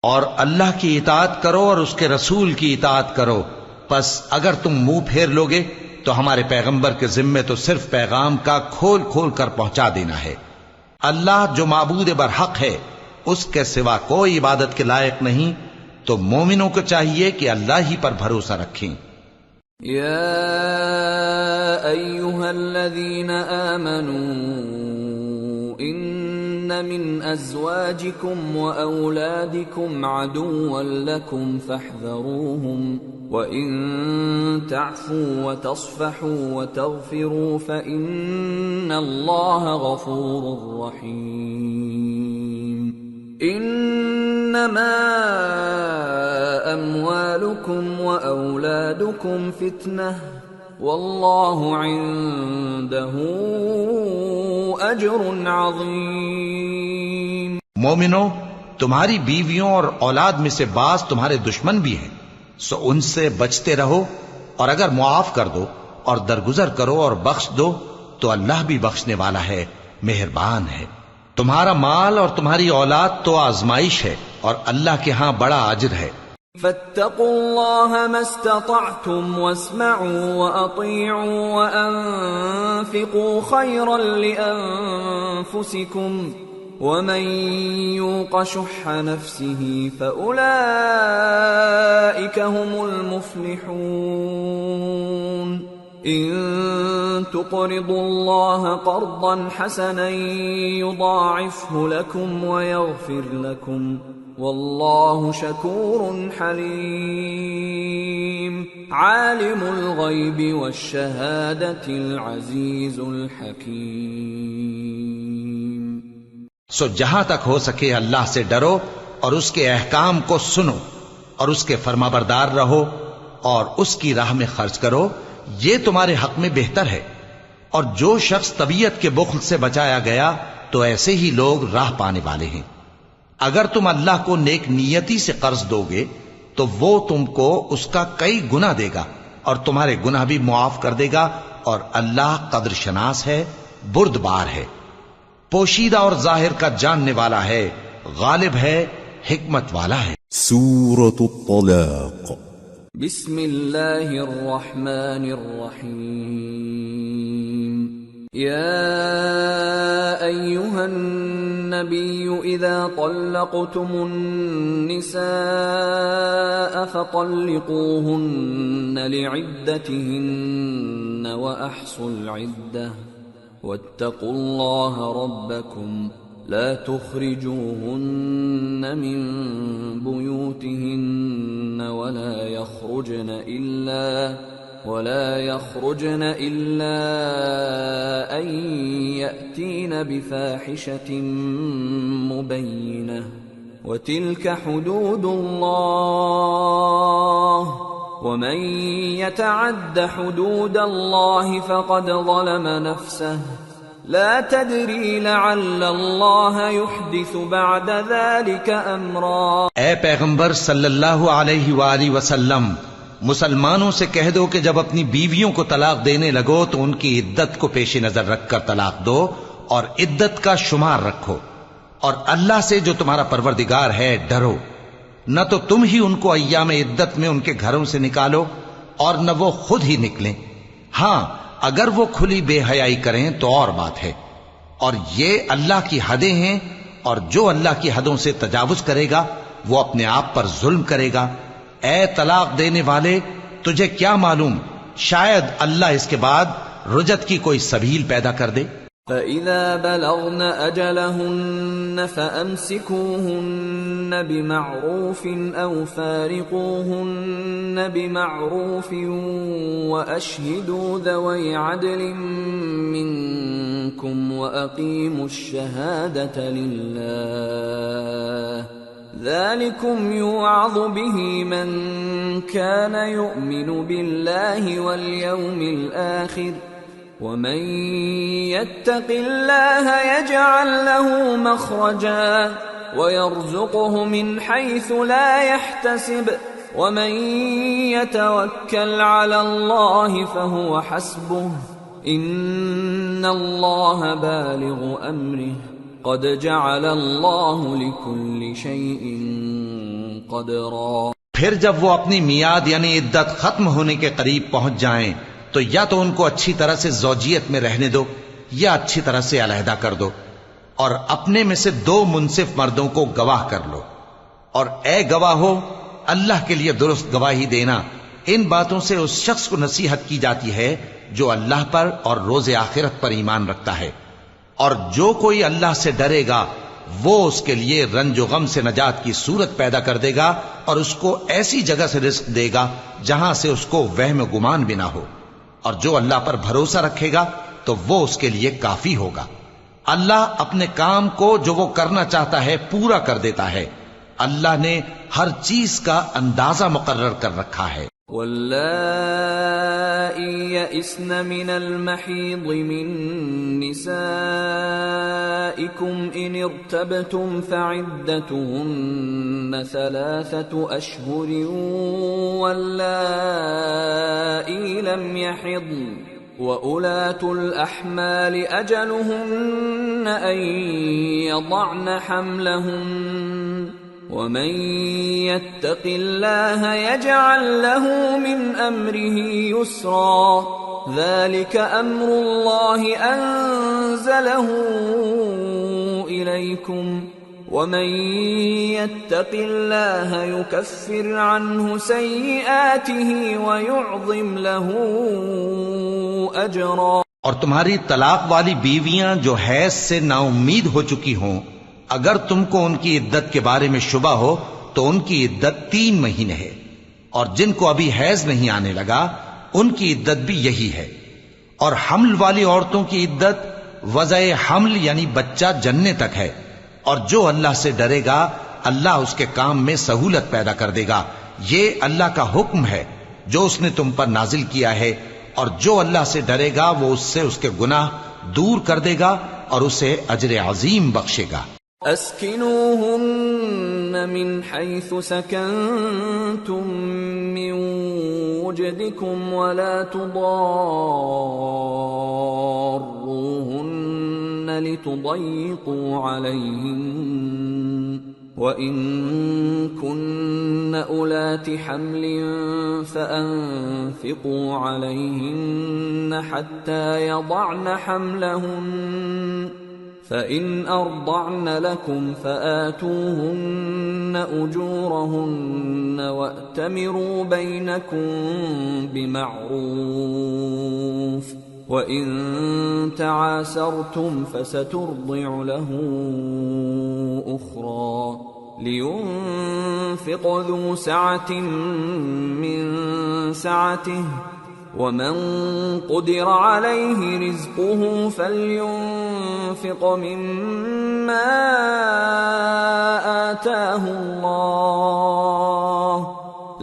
اور اللہ کی اطاعت کرو اور اس کے رسول کی اطاعت کرو، پس اگر تم منہ پھیر لوگے تو ہمارے پیغمبر کے ذمے تو صرف پیغام کا کھول کھول کر پہنچا دینا ہے۔ اللہ جو معبود برحق ہے اس کے سوا کوئی عبادت کے لائق نہیں، تو مومنوں کو چاہیے کہ اللہ ہی پر بھروسہ رکھیں۔ یا ایھا الذین آمنوا ان من ازواجکم واولادکم عدوا لکم فاحذروہم وَإِن تَعْفُوا وَتَصْفَحُوا وَتَغْفِرُوا فَإِنَّ اللَّهَ غَفُورٌ رَّحِيمٌ۔ إِنَّمَا أَمْوَالُكُمْ وَأَوْلَادُكُمْ فِتْنَةٌ وَاللَّهُ عِندَهُ أَجْرٌ عَظِيمٌ۔ مومنو، تمہاری بیویوں اور اولاد میں سے بعض تمہارے دشمن بھی ہیں، سو ان سے بچتے رہو، اور اگر معاف کر دو اور درگزر کرو اور بخش دو تو اللہ بھی بخشنے والا ہے، مہربان ہے۔ تمہارا مال اور تمہاری اولاد تو آزمائش ہے، اور اللہ کے ہاں بڑا اجر ہے۔ فاتقوا الله ما استطعتم واسمعوا وأطيعوا وأنفقوا خيرا لأنفسكم ومن يوق شح نفسه فأولئك هم المفلحون إن تقرضوا الله قرضا حسنا يضاعفه لكم ويغفر لكم واللہ شکور حلیم عالم الغیب والشہادۃ العزیز الحکیم۔ سو جہاں تک ہو سکے اللہ سے ڈرو اور اس کے احکام کو سنو اور اس کے فرمانبردار رہو اور اس کی راہ میں خرچ کرو، یہ تمہارے حق میں بہتر ہے۔ اور جو شخص طبیعت کے بخل سے بچایا گیا تو ایسے ہی لوگ راہ پانے والے ہیں۔ اگر تم اللہ کو نیک نیتی سے قرض دو گے تو وہ تم کو اس کا کئی گنا دے گا اور تمہارے گناہ بھی معاف کر دے گا، اور اللہ قدر شناس ہے، بردبار ہے، پوشیدہ اور ظاہر کا جاننے والا ہے، غالب ہے، حکمت والا ہے۔ سورة الطلاق۔ بسم اللہ الرحمن الرحیم۔ یا ایہا النبی اذا طلقتم النساء فطلقوهن لعدتهن واحصوا العدة واتقوا الله ربكم لا تخرجوهن من بيوتهن ولا يخرجن إلا أن يأتين بفاحشة مبينة وتلك حدود الله ومن يتعد حدود الله فقد ظلم نفسه لا تدري لعل الله يحدث بعد ذلك امرا۔ اے پیغمبر صلی اللہ علیہ وآلہ وسلم، مسلمانوں سے کہہ دو کہ جب اپنی بیویوں کو طلاق دینے لگو تو ان کی عدت کو پیش نظر رکھ کر طلاق دو اور عدت کا شمار رکھو، اور اللہ سے جو تمہارا پروردگار ہے ڈرو۔ نہ تو تم ہی ان کو ایام عدت میں ان کے گھروں سے نکالو اور نہ وہ خود ہی نکلیں، ہاں اگر وہ کھلی بے حیائی کریں تو اور بات ہے، اور یہ اللہ کی حدیں ہیں، اور جو اللہ کی حدوں سے تجاوز کرے گا وہ اپنے آپ پر ظلم کرے گا۔ اے طلاق دینے والے، تجھے کیا معلوم شاید اللہ اس کے بعد رجعت کی کوئی سبیل پیدا کر دے۔ فَإِذَا بَلَغْنَ أَجَلَهُنَّ فَأَمْسِكُوهُنَّ بِمَعْرُوفٍ أَوْ فَارِقُوهُنَّ بِمَعْرُوفٍ وَأَشْهِدُوا ذَوَيْ عَدْلٍ مِّنكُمْ وَأَقِيمُوا الشَّهَادَةَ لِلَّهِ ذَلِكُمْ يُوعَظُ بِهِ مَنْ كَانَ يُؤْمِنُ بِاللَّهِ وَالْيَوْمِ الْآخِرِ وَمَنْ يَتَّقِ اللَّهَ يَجْعَلْ لَهُ مَخْرَجًا وَيَرْزُقْهُ مِنْ حَيْثُ لَا يَحْتَسِبُ وَمَنْ يَتَوَكَّلْ عَلَى اللَّهِ فَهُوَ حَسْبُهُ إِنَّ اللَّهَ بَالِغُ أَمْرِهِ قَدْ جَعَلَ اللَّهُ لِكُلِّ شَيْءٍ قَدْرًا۔ پھر جب وہ اپنی میعاد یعنی عدت ختم ہونے کے قریب پہنچ جائیں تو یا تو ان کو اچھی طرح سے زوجیت میں رہنے دو یا اچھی طرح سے علیحدہ کر دو، اور اپنے میں سے 2 منصف مردوں کو گواہ کر لو، اور اے گواہو اللہ کے لیے درست گواہی دینا۔ ان باتوں سے اس شخص کو نصیحت کی جاتی ہے جو اللہ پر اور روز آخرت پر ایمان رکھتا ہے، اور جو کوئی اللہ سے ڈرے گا وہ اس کے لیے رنج و غم سے نجات کی صورت پیدا کر دے گا، اور اس کو ایسی جگہ سے رزق دے گا جہاں سے اس کو وہم و گمان بھی نہ ہو، اور جو اللہ پر بھروسہ رکھے گا تو وہ اس کے لیے کافی ہوگا۔ اللہ اپنے کام کو جو وہ کرنا چاہتا ہے پورا کر دیتا ہے۔ اللہ نے ہر چیز کا اندازہ مقرر کر رکھا ہے۔ واللائي يئسن من المحيض من نسائكم إن ارتبتم فعدتهن 3 أشهر واللائي لم يحضن وأولاة الأحمال أجلهن أن يضعن حملهن ومن يتق الله يجعل له من أمره يسرا ذلك أمر الله أنزله إليكم ومن يتق الله يكفر عنه سيئاته ويعظم له أجرا۔ اور تمہاری طلاق والی بیویاں جو حیض سے نا امید ہو چکی ہوں، اگر تم کو ان کی عدت کے بارے میں شبہ ہو تو ان کی عدت 3 مہینے ہے، اور جن کو ابھی حیض نہیں آنے لگا ان کی عدت بھی یہی ہے۔ اور حمل والی عورتوں کی عدت وضع حمل یعنی بچہ جننے تک ہے، اور جو اللہ سے ڈرے گا اللہ اس کے کام میں سہولت پیدا کر دے گا۔ یہ اللہ کا حکم ہے جو اس نے تم پر نازل کیا ہے، اور جو اللہ سے ڈرے گا وہ اس سے اس کے گناہ دور کر دے گا اور اسے اجر عظیم بخشے گا۔ اسکنوہن من حیث سکنتم من وجدکم ولا تضاروہن لتضیقوا علیہن وَإِن كُنَّ أُولَاتِ حَمْلٍ فَأَنفِقُوا عَلَيْهِنَّ حَتَّى يَضَعْنَ حَمْلَهُنَّ فَإِنْ أَرْضَعْنَ لَكُمْ فَآتُوهُنَّ أُجُورَهُنَّ وَأْتَمِرُوا بَيْنَكُمْ بِمَعْرُوفٍ وَإِن تَعَاسَرْتُمْ فَسَتُرْضِعُ لَهُ أُخْرَى لِيُنْفِقْ ذُو سَعَةٍ مِّن سَعَتِهِ وَمَن قُدِرَ عَلَيْهِ رِزْقُهُ فَلْيُنْفِقْ مِمَّا آتَاهُ اللَّهُ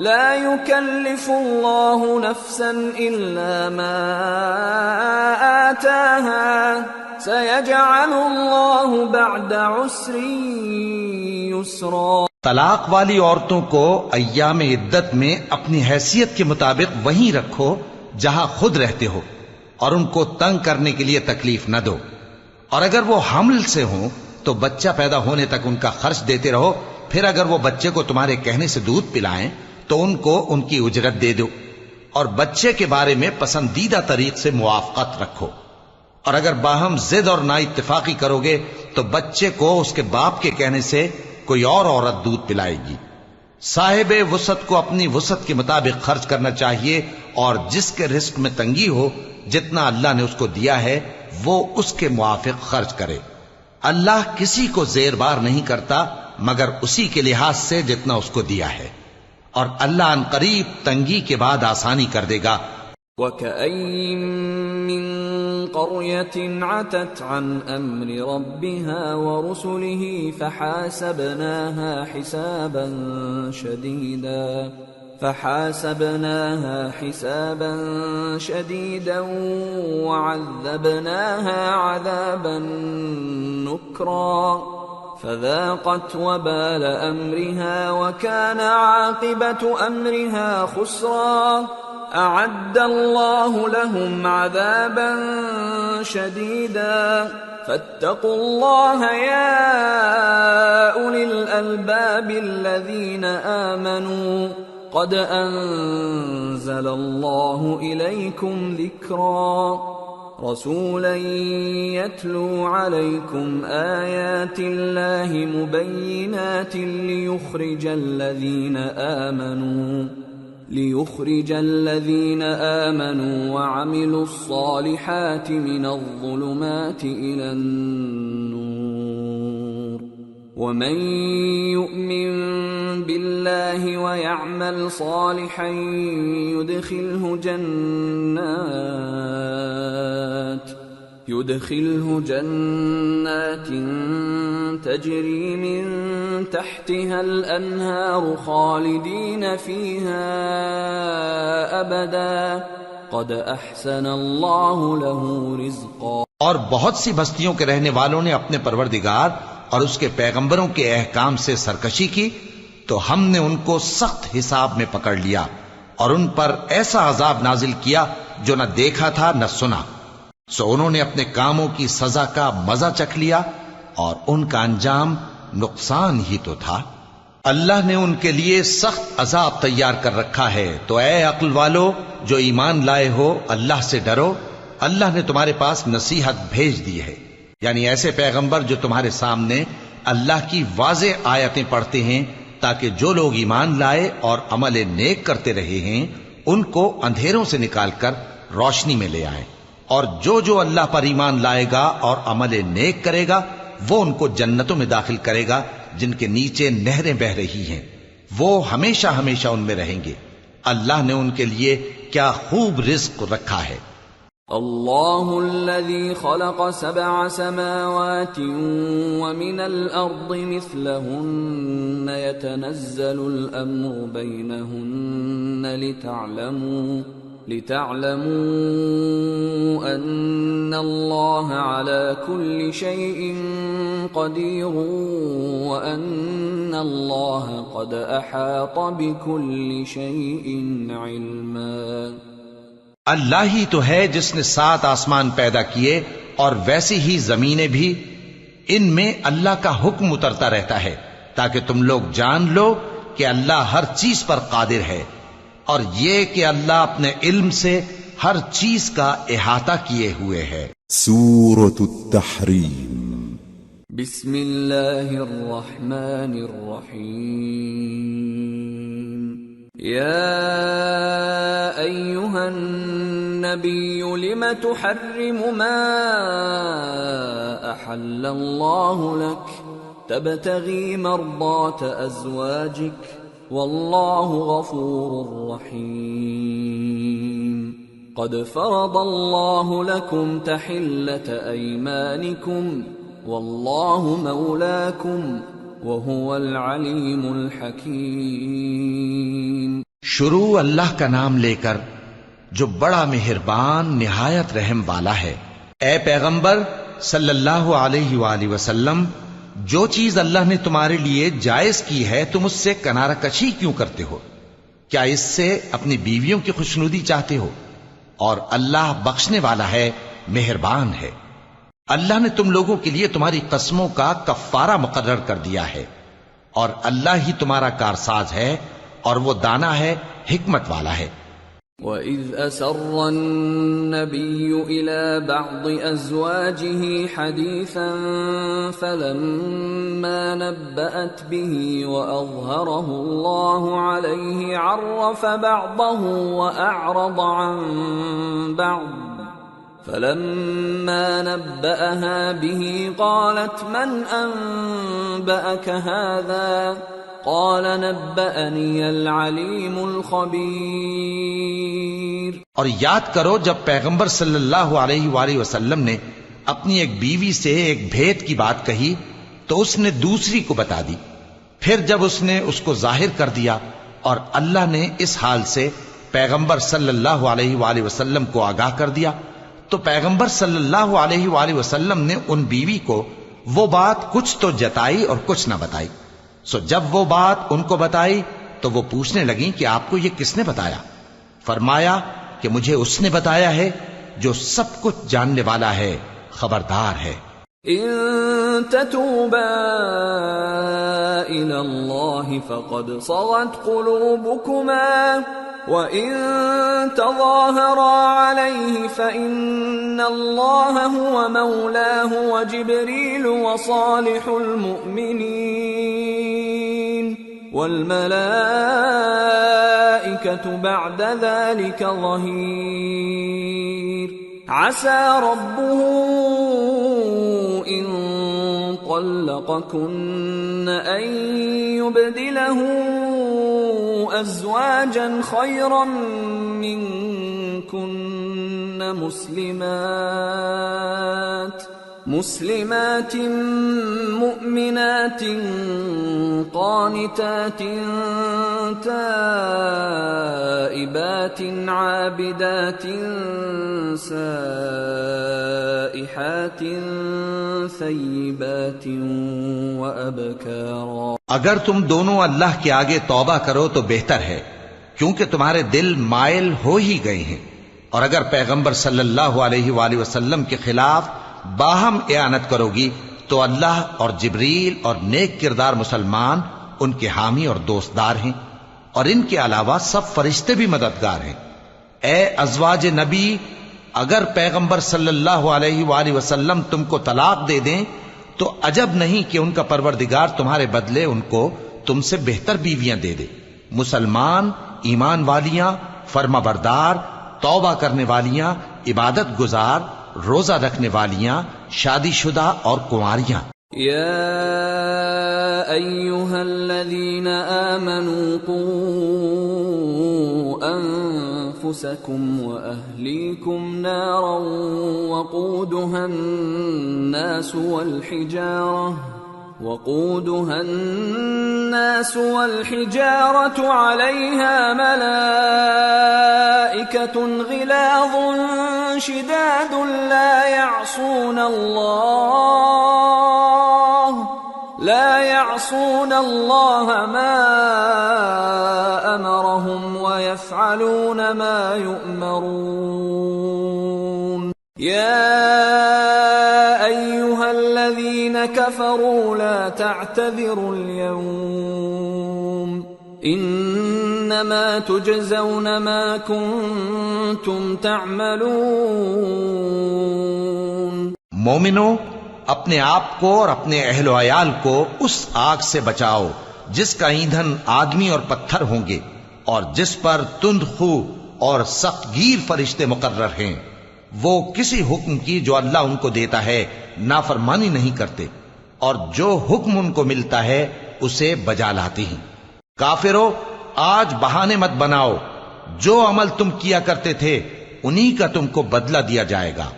لا يكلف الله نفسا إلا ما آتاها سيجعل الله بعد عسر يسرا۔ طلاق والی عورتوں کو ایام عدت میں اپنی حیثیت کے مطابق وہیں رکھو جہاں خود رہتے ہو، اور ان کو تنگ کرنے کے لیے تکلیف نہ دو، اور اگر وہ حمل سے ہوں تو بچہ پیدا ہونے تک ان کا خرچ دیتے رہو، پھر اگر وہ بچے کو تمہارے کہنے سے دودھ پلائیں تو ان کو ان کی اجرت دے دو، اور بچے کے بارے میں پسندیدہ طریق سے موافقت رکھو، اور اگر باہم ضد اور نا اتفاقی کرو گے تو بچے کو اس کے باپ کے کہنے سے کوئی اور عورت دودھ پلائے گی۔ صاحب وسعت کو اپنی وسعت کے مطابق خرچ کرنا چاہیے، اور جس کے رزق میں تنگی ہو جتنا اللہ نے اس کو دیا ہے وہ اس کے موافق خرچ کرے۔ اللہ کسی کو زیر بار نہیں کرتا مگر اسی کے لحاظ سے جتنا اس کو دیا ہے، اور اللہ ان قریب تنگی کے بعد آسانی کر دے گا۔ وَكَأَيٍّ مِّن قَرْيَةٍ عَتَتْ عَنْ أَمْرِ رَبِّهَا وَرُسُلِهِ فَحَاسَبْنَاهَا حِسَابًا شَدِيدًا وَعَذَّبْنَاهَا عَذَابًا نُكْرًا فذاقت وبال أمرها وكان عاقبة أمرها خسرا أعد الله لهم عذابا شديدا فاتقوا الله يا أولي الألباب الذين آمنوا قد أنزل الله إليكم ذكرا رسولا يتلو عليكم آيات الله مبينات ليخرج الذين آمنوا وعملوا الصالحات من الظلمات إلى النور ومن يؤمن بالله ويعمل صالحا يدخله جنات تجري من تحتها الأنهار خالدين فيها أبدا قد أحسن الله له رزقا. اور بہت سی بستیوں کے رہنے والوں نے اپنے پروردگار اور اس کے پیغمبروں کے احکام سے سرکشی کی تو ہم نے ان کو سخت حساب میں پکڑ لیا اور ان پر ایسا عذاب نازل کیا جو نہ دیکھا تھا نہ سنا. سو انہوں نے اپنے کاموں کی سزا کا مزہ چکھ لیا اور ان کا انجام نقصان ہی تو تھا. اللہ نے ان کے لیے سخت عذاب تیار کر رکھا ہے. تو اے عقل والو جو ایمان لائے ہو اللہ سے ڈرو. اللہ نے تمہارے پاس نصیحت بھیج دی ہے، یعنی ایسے پیغمبر جو تمہارے سامنے اللہ کی واضح آیتیں پڑھتے ہیں تاکہ جو لوگ ایمان لائے اور عمل نیک کرتے رہے ہیں ان کو اندھیروں سے نکال کر روشنی میں لے آئیں. اور جو اللہ پر ایمان لائے گا اور عمل نیک کرے گا وہ ان کو جنتوں میں داخل کرے گا جن کے نیچے نہریں بہ رہی ہیں، وہ ہمیشہ ہمیشہ ان میں رہیں گے. اللہ نے ان کے لیے کیا خوب رزق رکھا ہے. اللہ الذي خلق 7 سماوات ومن الأرض مثلهن يتنزل الأمر بينهن لتعلموا أن الله على كل شيء قدير وأن الله قد أحاط بكل شيء علما. اللہ ہی تو ہے جس نے 7 آسمان پیدا کیے اور ویسی ہی زمینیں بھی، ان میں اللہ کا حکم اترتا رہتا ہے تاکہ تم لوگ جان لو کہ اللہ ہر چیز پر قادر ہے، اور یہ کہ اللہ اپنے علم سے ہر چیز کا احاطہ کیے ہوئے ہے. سورة التحریم. بسم اللہ الرحمن الرحیم. یا ایہا النبی لم تحرم ما احل اللہ لک تبتغی مرضات ازواجک واللہ غفور رحیم. قد فرض اللہ لکم تحلة ایمانکم واللہ مولاکم وهو العلیم الحکیم. شروع اللہ کا نام لے کر جو بڑا مہربان نہایت رحم والا ہے. اے پیغمبر صلی اللہ علیہ وآلہ وسلم، جو چیز اللہ نے تمہارے لیے جائز کی ہے تم اس سے کنارہ کشی کیوں کرتے ہو؟ کیا اس سے اپنی بیویوں کی خوشنودی چاہتے ہو؟ اور اللہ بخشنے والا ہے، مہربان ہے. اللہ نے تم لوگوں کے لیے تمہاری قسموں کا کفارہ مقرر کر دیا ہے، اور اللہ ہی تمہارا کارساز ہے اور وہ دانا ہے، حکمت والا ہے. وَإِذْ أَسَرَّ النَّبِيُّ إِلَى بَعْضِ أَزْوَاجِهِ حَدِيثًا فَلَمَّا نَبَّأَتْ بِهِ وَأَظْهَرَهُ اللَّهُ عَلَيْهِ عَرَّفَ بَعْضَهُ وَأَعْرَضَ عَن بَعْضٍ فَلَمَّا نَبَّأَهَا بِهِ قَالَتْ مَنْ أَنبَأَكَ هَذَا قال نبأني العليم الخبير. اور یاد کرو جب پیغمبر صلی اللہ علیہ وآلہ وسلم نے اپنی ایک بیوی سے ایک بھید کی بات کہی تو اس نے دوسری کو بتا دی. پھر جب اس نے اس کو ظاہر کر دیا اور اللہ نے اس حال سے پیغمبر صلی اللہ علیہ وآلہ وسلم کو آگاہ کر دیا تو پیغمبر صلی اللہ علیہ وآلہ وسلم نے ان بیوی کو وہ بات کچھ تو جتائی اور کچھ نہ بتائی. سو جب وہ بات ان کو بتائی تو وہ پوچھنے لگیں کہ آپ کو یہ کس نے بتایا؟ فرمایا کہ مجھے اس نے بتایا ہے جو سب کچھ جاننے والا ہے، خبردار ہے. ان تتوبا الى اللہ فقد صغت قلوبكما وَإِن تَظَاهَرَا عَلَيْهِ فَإِنَّ اللَّهَ هُوَ مَوْلَاهُ وَجِبْرِيلُ وَصَالِحُ الْمُؤْمِنِينَ وَالْمَلَائِكَةُ بَعْدَ ذَلِكَ ظَهِيرٌ عَسَى رَبُّهُ إِن طَلَّقَكُنَّ أَن يُبْدِلَهُ أزواجا خيرا منكن مسلمات مؤمنات قانتات تائبات عابدات سائحات ثیبات وابکارا۔ اگر تم دونوں اللہ کے آگے توبہ کرو تو بہتر ہے، کیونکہ تمہارے دل مائل ہو ہی گئے ہیں، اور اگر پیغمبر صلی اللہ علیہ وآلہ وسلم کے خلاف باہم اعانت کرو گی تو اللہ اور جبریل اور نیک کردار مسلمان ان کے حامی اور دوستدار ہیں، اور ان کے علاوہ سب فرشتے بھی مددگار ہیں۔ اے ازواج نبی، اگر پیغمبر صلی اللہ علیہ وآلہ وسلم تم کو طلاق دے دیں تو عجب نہیں کہ ان کا پروردگار تمہارے بدلے ان کو تم سے بہتر بیویاں دے دے، مسلمان، ایمان والیاں، فرما بردار، توبہ کرنے والیاں، عبادت گزار، روزہ رکھنے والیاں، شادی شدہ اور کنواریاں۔ یا ایھا الذین آمنوا قوا انفسکم واہلیکم نارا وقودها الناس والحجارة عليها ملائكة غلاظ شداد لا يعصون الله ما أمرهم ويفعلون ما يؤمرون۔ يا أيها الذين كفروا لا تعتذروا اليوم انما تجزون ما كنتم تعملون۔ مومنو، اپنے آپ کو اور اپنے اہل و عیال کو اس آگ سے بچاؤ جس کا ایندھن آدمی اور پتھر ہوں گے، اور جس پر تند خو اور سخت گیر فرشتے مقرر ہیں۔ وہ کسی حکم کی جو اللہ ان کو دیتا ہے نافرمانی نہیں کرتے، اور جو حکم ان کو ملتا ہے اسے بجا لاتے ہیں۔ کافرو، آج بہانے مت بناؤ، جو عمل تم کیا کرتے تھے انہی کا تم کو بدلہ دیا جائے گا۔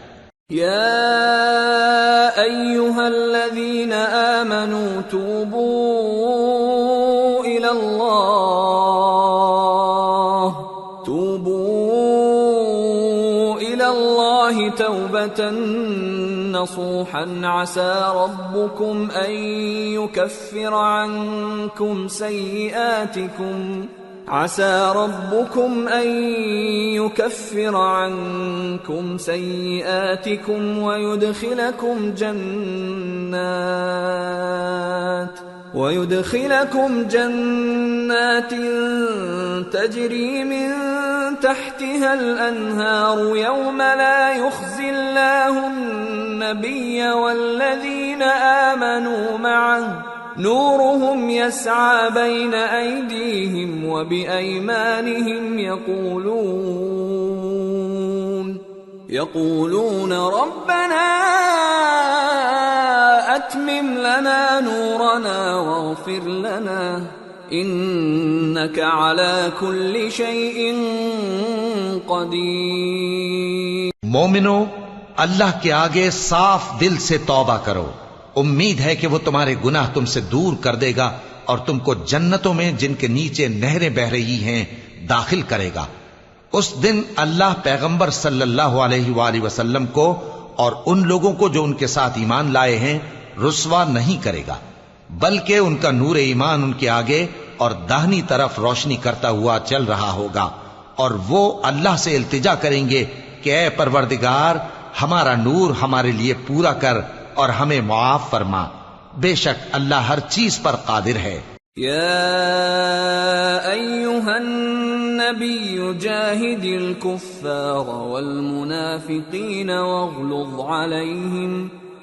یا ایھا الذین آمنوا توبوا الی اللہ توبة نصوحا عسى ربكم أن يكفر عنكم سيئاتكم ويدخلكم جنات تجري من تحتها الأنهار يوم لا يخزي الله النبي والذين آمنوا معه نورهم يسعى بين أيديهم وبأيمانهم يقولون ربنا أتمم لنا نورنا واغفر لنا إنك على كل شيء قدير۔ مومنو، اللہ کے آگے صاف دل سے توبہ کرو، امید ہے کہ وہ تمہارے گناہ تم سے دور کر دے گا اور تم کو جنتوں میں جن کے نیچے نہریں بہ رہی ہیں داخل کرے گا۔ اس دن اللہ پیغمبر صلی اللہ علیہ وآلہ وسلم کو اور ان لوگوں کو جو ان کے ساتھ ایمان لائے ہیں رسوا نہیں کرے گا، بلکہ ان کا نور ایمان ان کے آگے اور داہنی طرف روشنی کرتا ہوا چل رہا ہوگا، اور وہ اللہ سے التجا کریں گے کہ اے پروردگار، ہمارا نور ہمارے لیے پورا کر اور ہمیں معاف فرما، بے شک اللہ ہر چیز پر قادر ہے۔ یا ایھا النبی جاہد الکفار والمنافقین واغلظ علیہم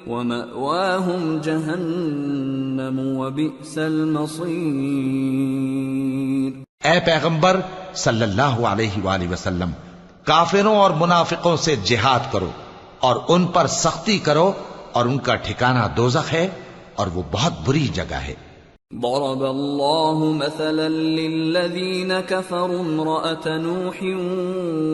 ومأواہم جہنم وبئس المصیر۔ اے پیغمبر صلی اللہ علیہ وآلہ وسلم، کافروں اور منافقوں سے جہاد کرو اور ان پر سختی کرو، اور ان کا ٹھکانہ دوزخ ہے اور وہ بہت بری جگہ ہے۔ ضرب الله مثلا للذين كفروا امرأة نوح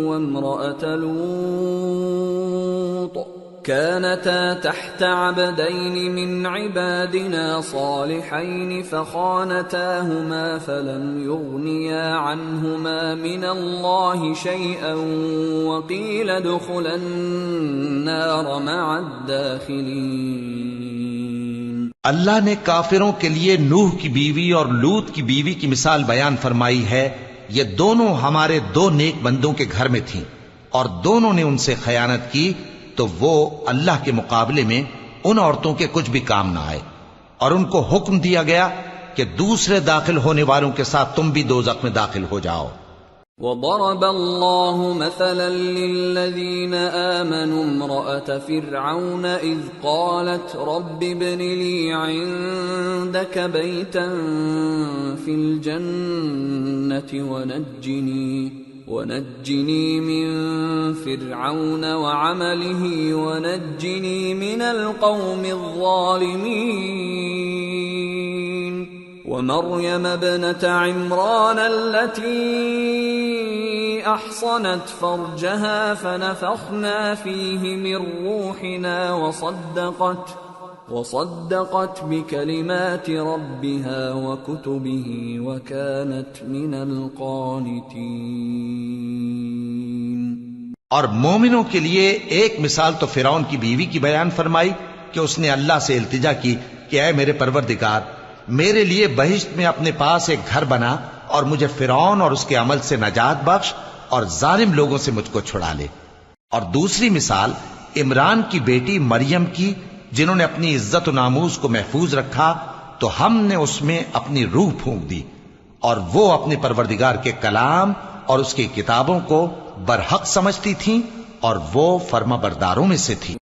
وامرأة لوط كانتا تحت عبدين من عبادنا صالحين فخانتاهما فلم يغنيا عنهما من الله شيئا وقيل ادخلا النار مع الداخلين۔ اللہ نے کافروں کے لیے نوح کی بیوی اور لوط کی بیوی کی مثال بیان فرمائی ہے۔ یہ دونوں ہمارے دو نیک بندوں کے گھر میں تھیں اور دونوں نے ان سے خیانت کی تو وہ اللہ کے مقابلے میں ان عورتوں کے کچھ بھی کام نہ آئے، اور ان کو حکم دیا گیا کہ دوسرے داخل ہونے والوں کے ساتھ تم بھی دوزخ میں داخل ہو جاؤ۔ وضرب الله مثلا للذين آمنوا امرأة فرعون إذ قالت رب ابن لي عندك بيتا في الجنة ونجني من فرعون وعمله ونجني من القوم الظالمين ومريم ابنة عمران التي أحصنت فرجها فنفخنا فيه من روحنا وصدقت بكلمات ربها وكتبه وكانت من القانتين۔ اور مومنوں کے لیے ایک مثال تو فرعون کی بیوی کی بیان فرمائی کہ اس نے اللہ سے التجا کی کہ اے میرے پروردگار، میرے لیے بہشت میں اپنے پاس ایک گھر بنا اور مجھے فرعون اور اس کے عمل سے نجات بخش اور ظالم لوگوں سے مجھ کو چھڑا لے۔ اور دوسری مثال عمران کی بیٹی مریم کی، جنہوں نے اپنی عزت و ناموس کو محفوظ رکھا تو ہم نے اس میں اپنی روح پھونک دی، اور وہ اپنے پروردگار کے کلام اور اس کی کتابوں کو برحق سمجھتی تھیں اور وہ فرما برداروں میں سے تھی۔